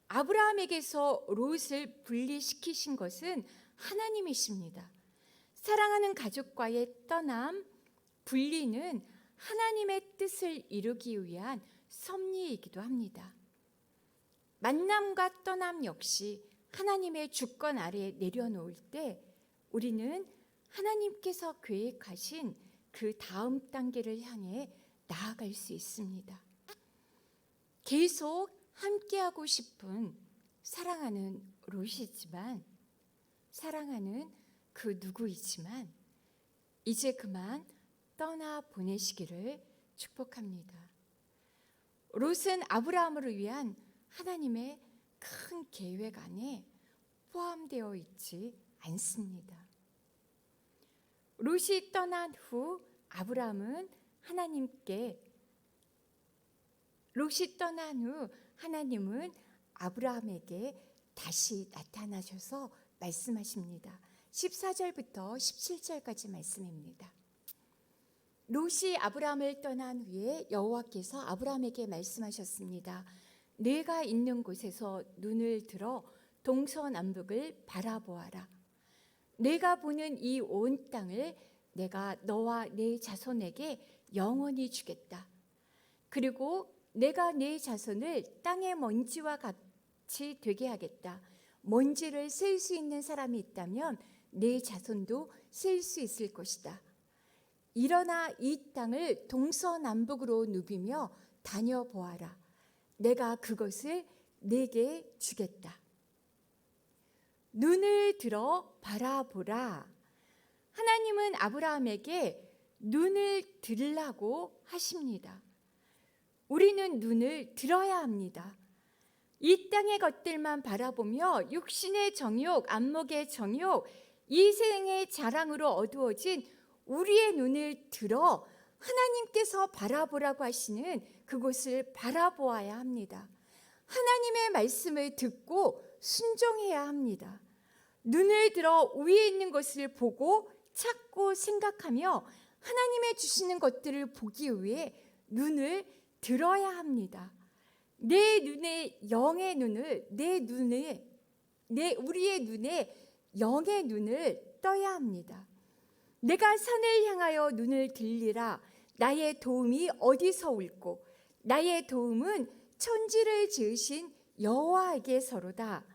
C: 아브라함에게서 롯을 분리시키신 것은 하나님이십니다. 사랑하는 가족과의 떠남, 분리는 하나님의 뜻을 이루기 위한 섭리이기도 합니다. 만남과 떠남 역시 하나님의 주권 아래에 내려놓을 때 우리는 하나님께서 계획하신 그 다음 단계를 향해 나아갈 수 있습니다. 계속 함께하고 싶은 사랑하는 롯이지만, 사랑하는 그 누구이지만 이제 그만 떠나 보내시기를 축복합니다. 롯은 아브라함을 위한 하나님의 큰 계획 안에 포함되어 있지 않습니다. 롯이 떠난 후 하나님은 아브라함에게 다시 나타나셔서 말씀하십니다. 14절부터 17절까지 말씀입니다. 롯이 아브라함을 떠난 후에 여호와께서 아브라함에게 말씀하셨습니다. 내가 있는 곳에서 눈을 들어 동서남북을 바라보아라. 내가 보는 이 온 땅을 내가 너와 네 자손에게 영원히 주겠다. 그리고 내가 네 자손을 땅의 먼지와 같이 되게 하겠다. 먼지를 셀 수 있는 사람이 있다면 네 자손도 셀 수 있을 것이다. 일어나 이 땅을 동서남북으로 누비며 다녀보아라. 내가 그것을 네게 주겠다. 눈을 들어 바라보라. 하나님은 아브라함에게 눈을 들라고 하십니다. 우리는 눈을 들어야 합니다. 이 땅의 것들만 바라보며 육신의 정욕, 안목의 정욕, 이 생의 자랑으로 어두워진 우리의 눈을 들어 하나님께서 바라보라고 하시는 그곳을 바라보아야 합니다. 하나님의 말씀을 듣고 순종해야 합니다. 눈을 들어 위에 있는 것을 보고 찾고 생각하며 하나님의 주시는 것들을 보기 위해 눈을 들어야 합니다. 내 눈에 영의 눈을, 우리의 눈에 영의 눈을 떠야 합니다. 내가 산을 향하여 눈을 들리라. 나의 도움이 어디서 올꼬? 나의 도움은 천지를 지으신 여호와에게서로다.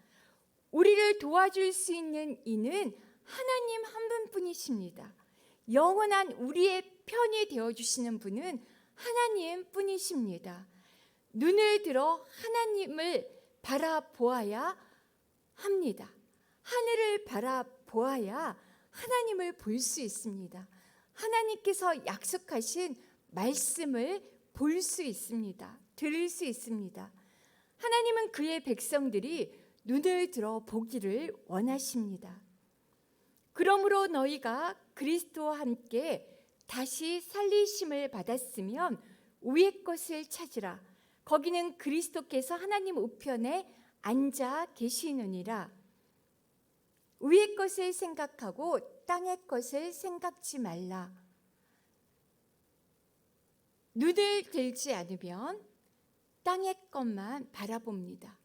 C: 우리를 도와줄 수 있는 이는 하나님 한 분뿐이십니다. 영원한 우리의 편이 되어주시는 분은 하나님 뿐이십니다. 눈을 들어 하나님을 바라보아야 합니다. 하늘을 바라보아야 하나님을 볼 수 있습니다. 하나님께서 약속하신 말씀을 볼 수 있습니다. 들을 수 있습니다. 하나님은 그의 백성들이 눈을 들어 보기를 원하십니다. 그러므로 너희가 그리스도와 함께 다시 살리심을 받았으면 위의 것을 찾으라. 거기는 그리스도께서 하나님 우편에 앉아 계시느니라. 위의 것을 생각하고 땅의 것을 생각지 말라. 눈을 들지 않으면 땅의 것만 바라봅니다.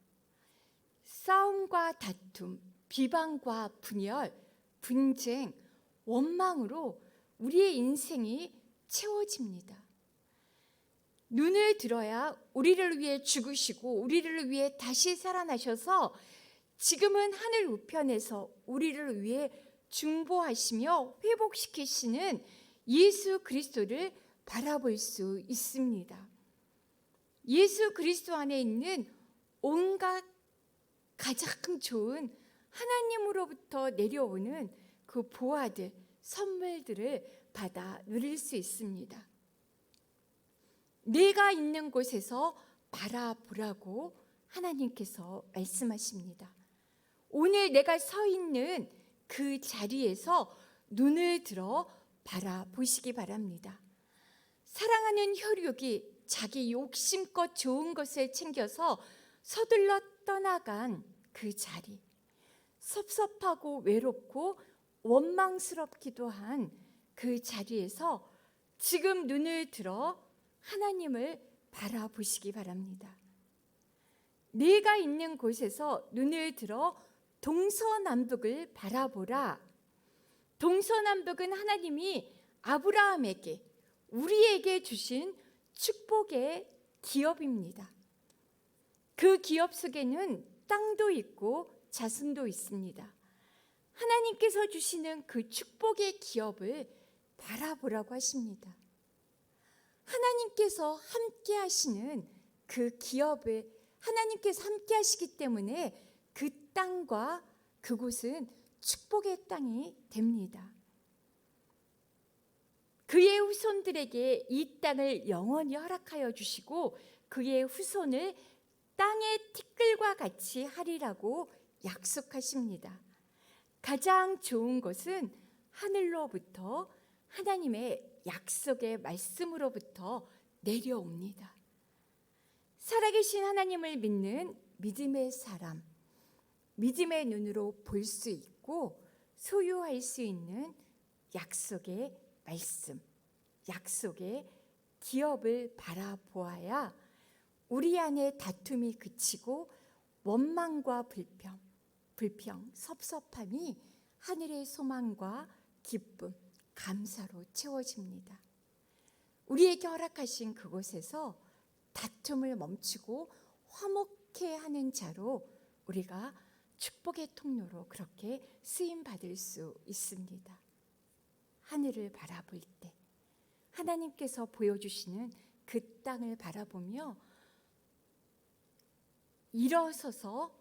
C: 싸움과 다툼, 비방과 분열, 분쟁, 원망으로 우리의 인생이 채워집니다. 눈을 들어야 우리를 위해 죽으시고 우리를 위해 다시 살아나셔서 지금은 하늘 우편에서 우리를 위해 중보하시며 회복시키시는 예수 그리스도를 바라볼 수 있습니다. 예수 그리스도 안에 있는 온갖 가장 좋은 하나님으로부터 내려오는 그 보화들, 선물들을 받아 누릴 수 있습니다. 내가 있는 곳에서 바라보라고 하나님께서 말씀하십니다. 오늘 내가 서 있는 그 자리에서 눈을 들어 바라보시기 바랍니다. 사랑하는 혈육이 자기 욕심껏 좋은 것을 챙겨서 서둘러 떠나간 그 자리, 섭섭하고 외롭고 원망스럽기도 한 그 자리에서 지금 눈을 들어 하나님을 바라보시기 바랍니다. 내가 있는 곳에서 눈을 들어 동서남북을 바라보라. 동서남북은 하나님이 아브라함에게, 우리에게 주신 축복의 기업입니다. 그 기업 속에는 땅도 있고 자손도 있습니다. 하나님께서 주시는 그 축복의 기업을 바라보라고 하십니다. 하나님께서 함께 하시는 그 기업을 하나님께서 함께 하시기 때문에 그 땅과 그곳은 축복의 땅이 됩니다. 그의 후손들에게 이 땅을 영원히 허락하여 주시고 그의 후손을 땅의 티끌과 같이 하리라고 약속하십니다. 가장 좋은 것은 하늘로부터 하나님의 약속의 말씀으로부터 내려옵니다. 살아계신 하나님을 믿는 믿음의 사람, 믿음의 눈으로 볼 수 있고 소유할 수 있는 약속의 말씀, 약속의 기업을 바라보아야 우리 안에 다툼이 그치고 원망과 불평, 섭섭함이 하늘의 소망과 기쁨, 감사로 채워집니다. 우리에게 허락하신 그곳에서 다툼을 멈추고 화목해 하는 자로 우리가 축복의 통로로 그렇게 쓰임 받을 수 있습니다. 하늘을 바라볼 때 하나님께서 보여주시는 그 땅을 바라보며 일어서서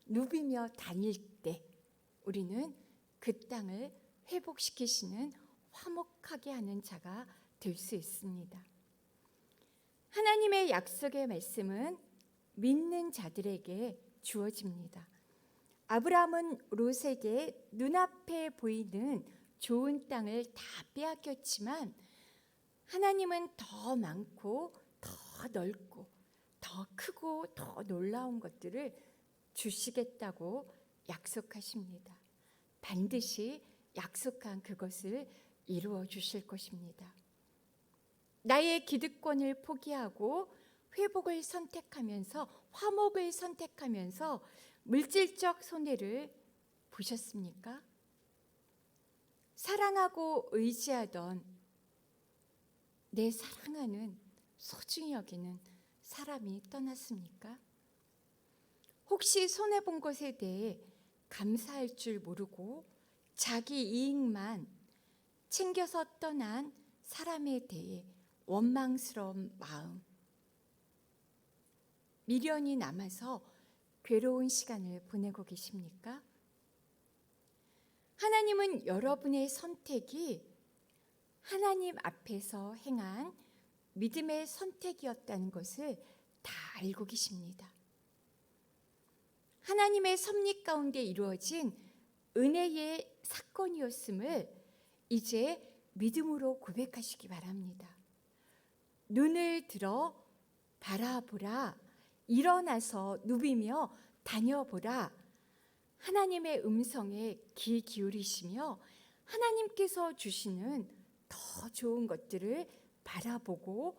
C: 누비며 다닐 때 우리는 그 땅을 회복시키시는 화목하게 하는 자가 될 수 있습니다. 하나님의 약속의 말씀은 믿는 자들에게 주어집니다. 아브라함은 롯에게 눈앞에 보이는 좋은 땅을 다 빼앗겼지만 하나님은 더 많고 더 넓고 더 크고 더 놀라운 것들을 주시겠다고 약속하십니다. 반드시 약속한 그것을 이루어 주실 것입니다. 나의 기득권을 포기하고 회복을 선택하면서 화목을 선택하면서 물질적 손해를 보셨습니까? 사랑하고 의지하던 내 사랑하는 소중히 여기는 사람이 떠났습니까? 혹시 손해본 것에 대해 감사할 줄 모르고 자기 이익만 챙겨서 떠난 사람에 대해 원망스러운 마음, 미련이 남아서 괴로운 시간을 보내고 계십니까? 하나님은 여러분의 선택이 하나님 앞에서 행한 믿음의 선택이었다는 것을 다 알고 계십니다. 하나님의 섭리 가운데 이루어진 은혜의 사건이었음을 이제 믿음으로 고백하시기 바랍니다. 눈을 들어 바라보라, 일어나서 누비며 다녀보라. 하나님의 음성에 귀 기울이시며 하나님께서 주시는 더 좋은 것들을 바라보고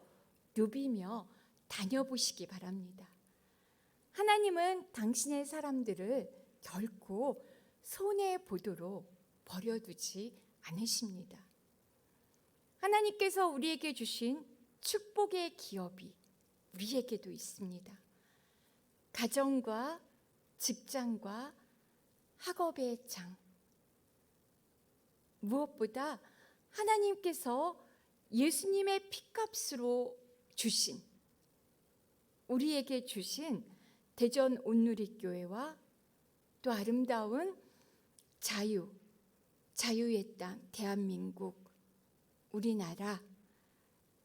C: 누비며 다녀보시기 바랍니다. 하나님은 당신의 사람들을 결코 손해보도록 버려두지 않으십니다. 하나님께서 우리에게 주신 축복의 기업이 우리에게도 있습니다. 가정과 직장과 학업의 장, 무엇보다 하나님께서 예수님의 피값으로 주신, 우리에게 주신 대전 온누리교회와 또 아름다운 자유의 땅 대한민국, 우리나라,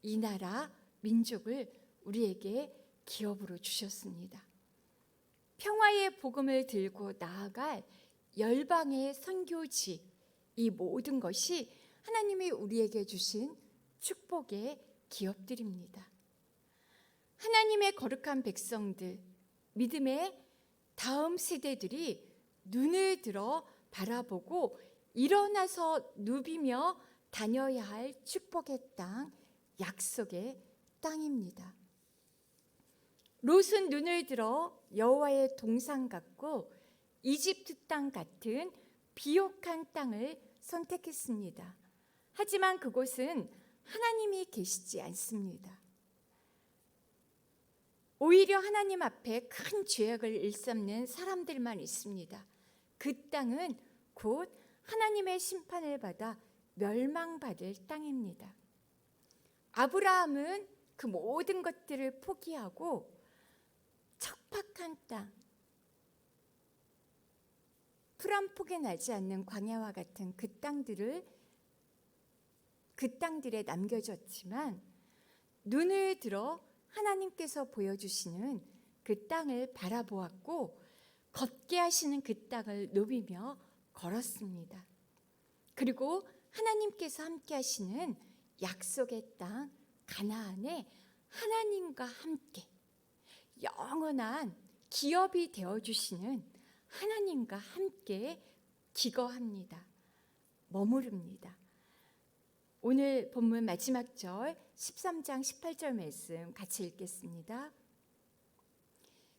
C: 이 나라 민족을 우리에게 기업으로 주셨습니다. 평화의 복음을 들고 나아갈 열방의 선교지, 이 모든 것이 하나님이 우리에게 주신 축복의 기업들입니다. 하나님의 거룩한 백성들, 믿음의 다음 세대들이 눈을 들어 바라보고 일어나서 누비며 다녀야 할 축복의 땅, 약속의 땅입니다. 롯은 눈을 들어 여호와의 동산 같고 이집트 땅 같은 비옥한 땅을 선택했습니다. 하지만 그곳은 하나님이 계시지 않습니다. 오히려 하나님 앞에 큰 죄악을 일삼는 사람들만 있습니다. 그 땅은 곧 하나님의 심판을 받아 멸망받을 땅입니다. 아브라함은 그 모든 것들을 포기하고 척박한 땅, 풀 한 폭이 나지 않는 광야와 같은 그 땅들에 남겨졌지만 눈을 들어 하나님께서 보여주시는 그 땅을 바라보았고 걷게 하시는 그 땅을 누비며 걸었습니다. 그리고 하나님께서 함께 하시는 약속의 땅 가나안에 하나님과 함께 영원한 기업이 되어주시는 하나님과 함께 기거합니다. 머무릅니다. 오늘 본문 마지막 절 13장 18절 말씀 같이 읽겠습니다.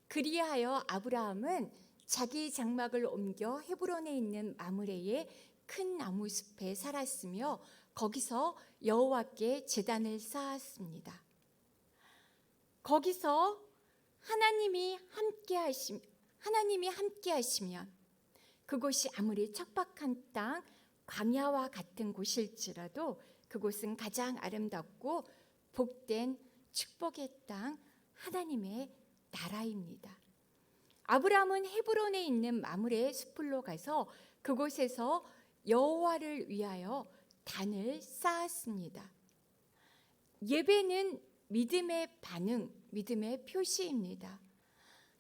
C: 그리하여 아브라함은 자기 장막을 옮겨 헤브론에 있는 마므레의 큰 나무 숲에 살았으며 거기서 여호와께 제단을 쌓았습니다. 거기서 하나님이 함께 하시면 그곳이 아무리 척박한 땅, 광야와 같은 곳일지라도 그곳은 가장 아름답고 복된 축복의 땅, 하나님의 나라입니다. 아브라함은 헤브론에 있는 마므레 숲으로 가서 그곳에서 여호와를 위하여 단을 쌓았습니다. 예배는 믿음의 반응, 믿음의 표시입니다.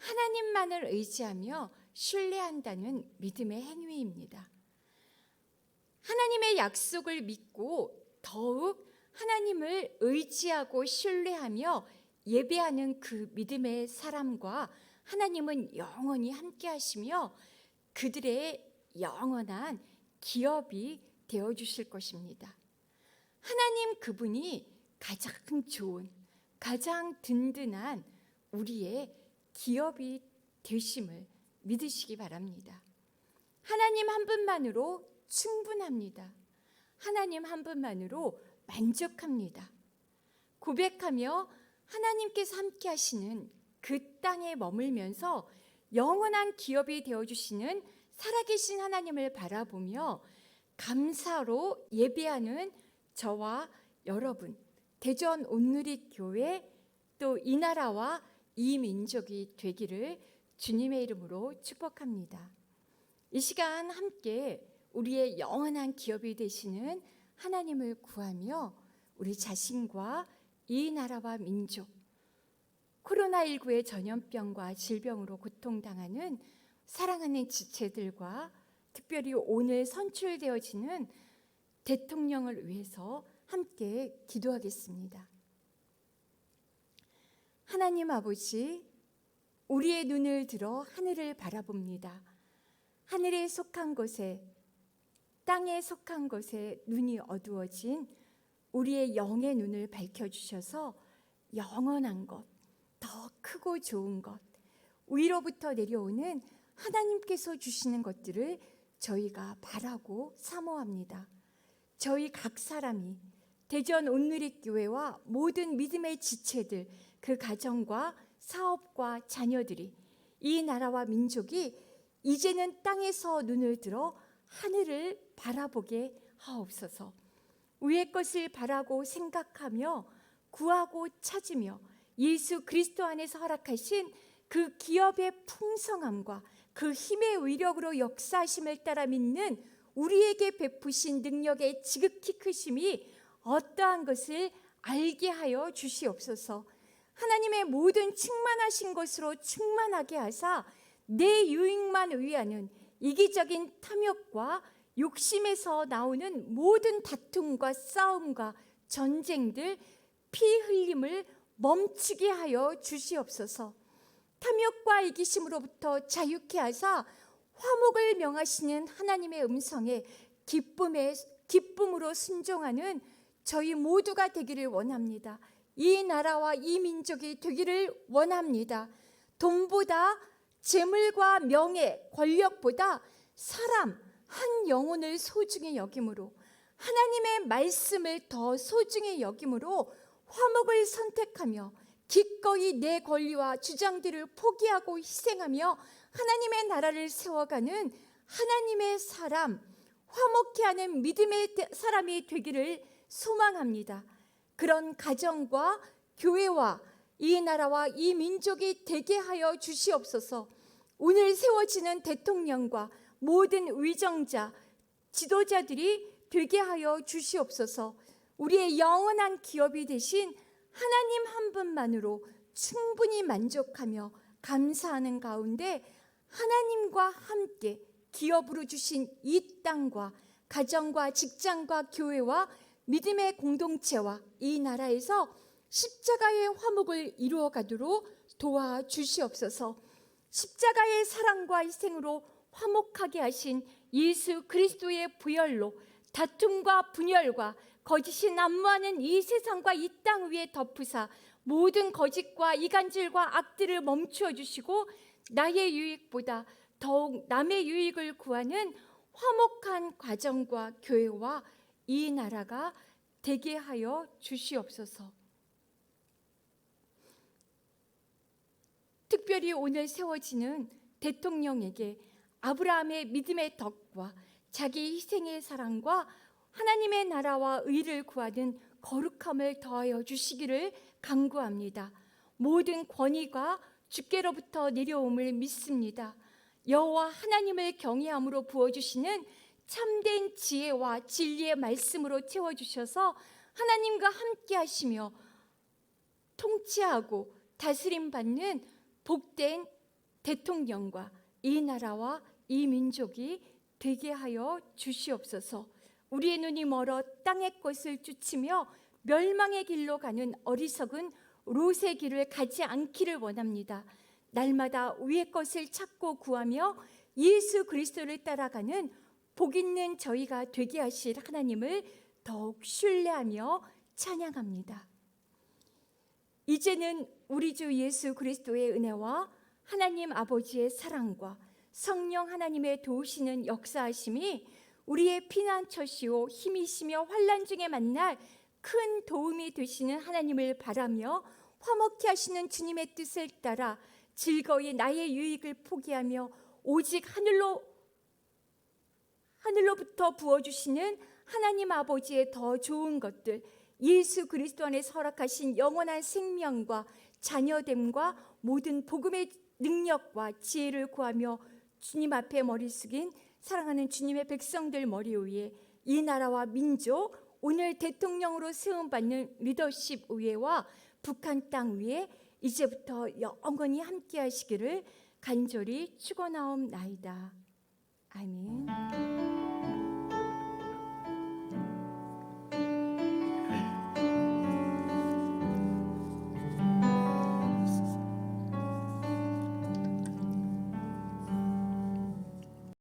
C: 하나님만을 의지하며 신뢰한다는 믿음의 행위입니다. 하나님의 약속을 믿고 더욱 하나님을 의지하고 신뢰하며 예배하는 그 믿음의 사람과 하나님은 영원히 함께 하시며 그들의 영원한 기업이 되어주실 것입니다. 하나님 그분이 가장 좋은, 가장 든든한 우리의 기업이 되심을 믿으시기 바랍니다. 하나님 한 분만으로 충분합니다. 하나님 한 분만으로 만족합니다. 고백하며 하나님께서 함께 하시는 그 땅에 머물면서 영원한 기업이 되어주시는 살아계신 하나님을 바라보며 감사로 예배하는 저와 여러분, 대전 온누리교회 또 이 나라와 이 민족이 되기를 주님의 이름으로 축복합니다. 이 시간 함께 우리의 영원한 기업이 되시는 하나님을 구하며 우리 자신과 이 나라와 민족, 코로나19의 전염병과 질병으로 고통당하는 사랑하는 지체들과 특별히 오늘 선출되어지는 대통령을 위해서 함께 기도하겠습니다. 하나님 아버지, 우리의 눈을 들어 하늘을 바라봅니다. 하늘에 속한 것에, 땅에 속한 것에 눈이 어두워진 우리의 영의 눈을 밝혀주셔서 영원한 것, 더 크고 좋은 것, 위로부터 내려오는 하나님께서 주시는 것들을 저희가 바라고 사모합니다. 저희 각 사람이 대전 온누리교회와 모든 믿음의 지체들, 그 가정과 사업과 자녀들이, 이 나라와 민족이 이제는 땅에서 눈을 들어 하늘을 바라보게 하옵소서. 위의 것을 바라고 생각하며 구하고 찾으며 예수 그리스도 안에서 허락하신 그 기업의 풍성함과 그 힘의 위력으로 역사하심을 따라 믿는 우리에게 베푸신 능력의 지극히 크심이 어떠한 것을 알게 하여 주시옵소서. 하나님의 모든 충만하신 것으로 충만하게 하사 내 유익만 위하는 이기적인 탐욕과 욕심에서 나오는 모든 다툼과 싸움과 전쟁들, 피 흘림을 멈추게 하여 주시옵소서. 탐욕과 이기심으로부터 자유케 하사 화목을 명하시는 하나님의 음성에 기쁨으로 순종하는 저희 모두가 되기를 원합니다. 이 나라와 이 민족이 되기를 원합니다. 돈보다 재물과 명예, 권력보다 사람 한 영혼을 소중히 여김으로, 하나님의 말씀을 더 소중히 여김으로 화목을 선택하며 기꺼이 내 권리와 주장들을 포기하고 희생하며 하나님의 나라를 세워가는 하나님의 사람, 화목케 하는 믿음의 사람이 되기를 소망합니다. 그런 가정과 교회와 이 나라와 이 민족이 되게 하여 주시옵소서. 오늘 세워지는 대통령과 모든 위정자, 지도자들이 되게 하여 주시옵소서. 우리의 영원한 기업이 되신 하나님 한 분만으로 충분히 만족하며 감사하는 가운데 하나님과 함께 기업으로 주신 이 땅과 가정과 직장과 교회와 믿음의 공동체와 이 나라에서 십자가의 화목을 이루어 가도록 도와주시옵소서. 십자가의 사랑과 희생으로 화목하게 하신 예수 그리스도의 부혈로 다툼과 분열과 거짓이 난무하는 이 세상과 이 땅 위에 덮으사 모든 거짓과 이간질과 악들을 멈추어 주시고 나의 유익보다 더욱 남의 유익을 구하는 화목한 가정과 교회와 이 나라가 되게 하여 주시옵소서. 특별히 오늘 세워지는 대통령에게 아브라함의 믿음의 덕과 자기 희생의 사랑과 하나님의 나라와 의를 구하는 거룩함을 더하여 주시기를 간구합니다. 모든 권위가 주께로부터 내려옴을 믿습니다. 여호와 하나님을 경외함으로 부어주시는 참된 지혜와 진리의 말씀으로 채워주셔서 하나님과 함께 하시며 통치하고 다스림받는 복된 대통령과 이 나라와 이 민족이 되게 하여 주시옵소서. 우리의 눈이 멀어 땅의 것을 쫓으며 멸망의 길로 가는 어리석은 롯의 길을 가지 않기를 원합니다. 날마다 위의 것을 찾고 구하며 예수 그리스도를 따라가는 복 있는 저희가 되게 하실 하나님을 더욱 신뢰하며 찬양합니다. 이제는 우리 주 예수 그리스도의 은혜와 하나님 아버지의 사랑과 성령 하나님의 도우시는 역사하심이 우리의 피난처시오 힘이시며 환난 중에 만날 큰 도움이 되시는 하나님을 바라며 화목케 하시는 주님의 뜻을 따라 즐거이 나의 유익을 포기하며 오직 하늘로부터 부어주시는 하나님 아버지의 더 좋은 것들, 예수 그리스도 안에서 허락하신 영원한 생명과 자녀됨과 모든 복음의 능력과 지혜를 구하며 주님 앞에 머리 숙인 사랑하는 주님의 백성들 머리 위에 이 나라와 민족, 오늘 대통령으로 세움받는 리더십 위에와 북한 땅 위에 이제부터 영원히 함께 하시기를 간절히 축원하옵나이다. 아멘.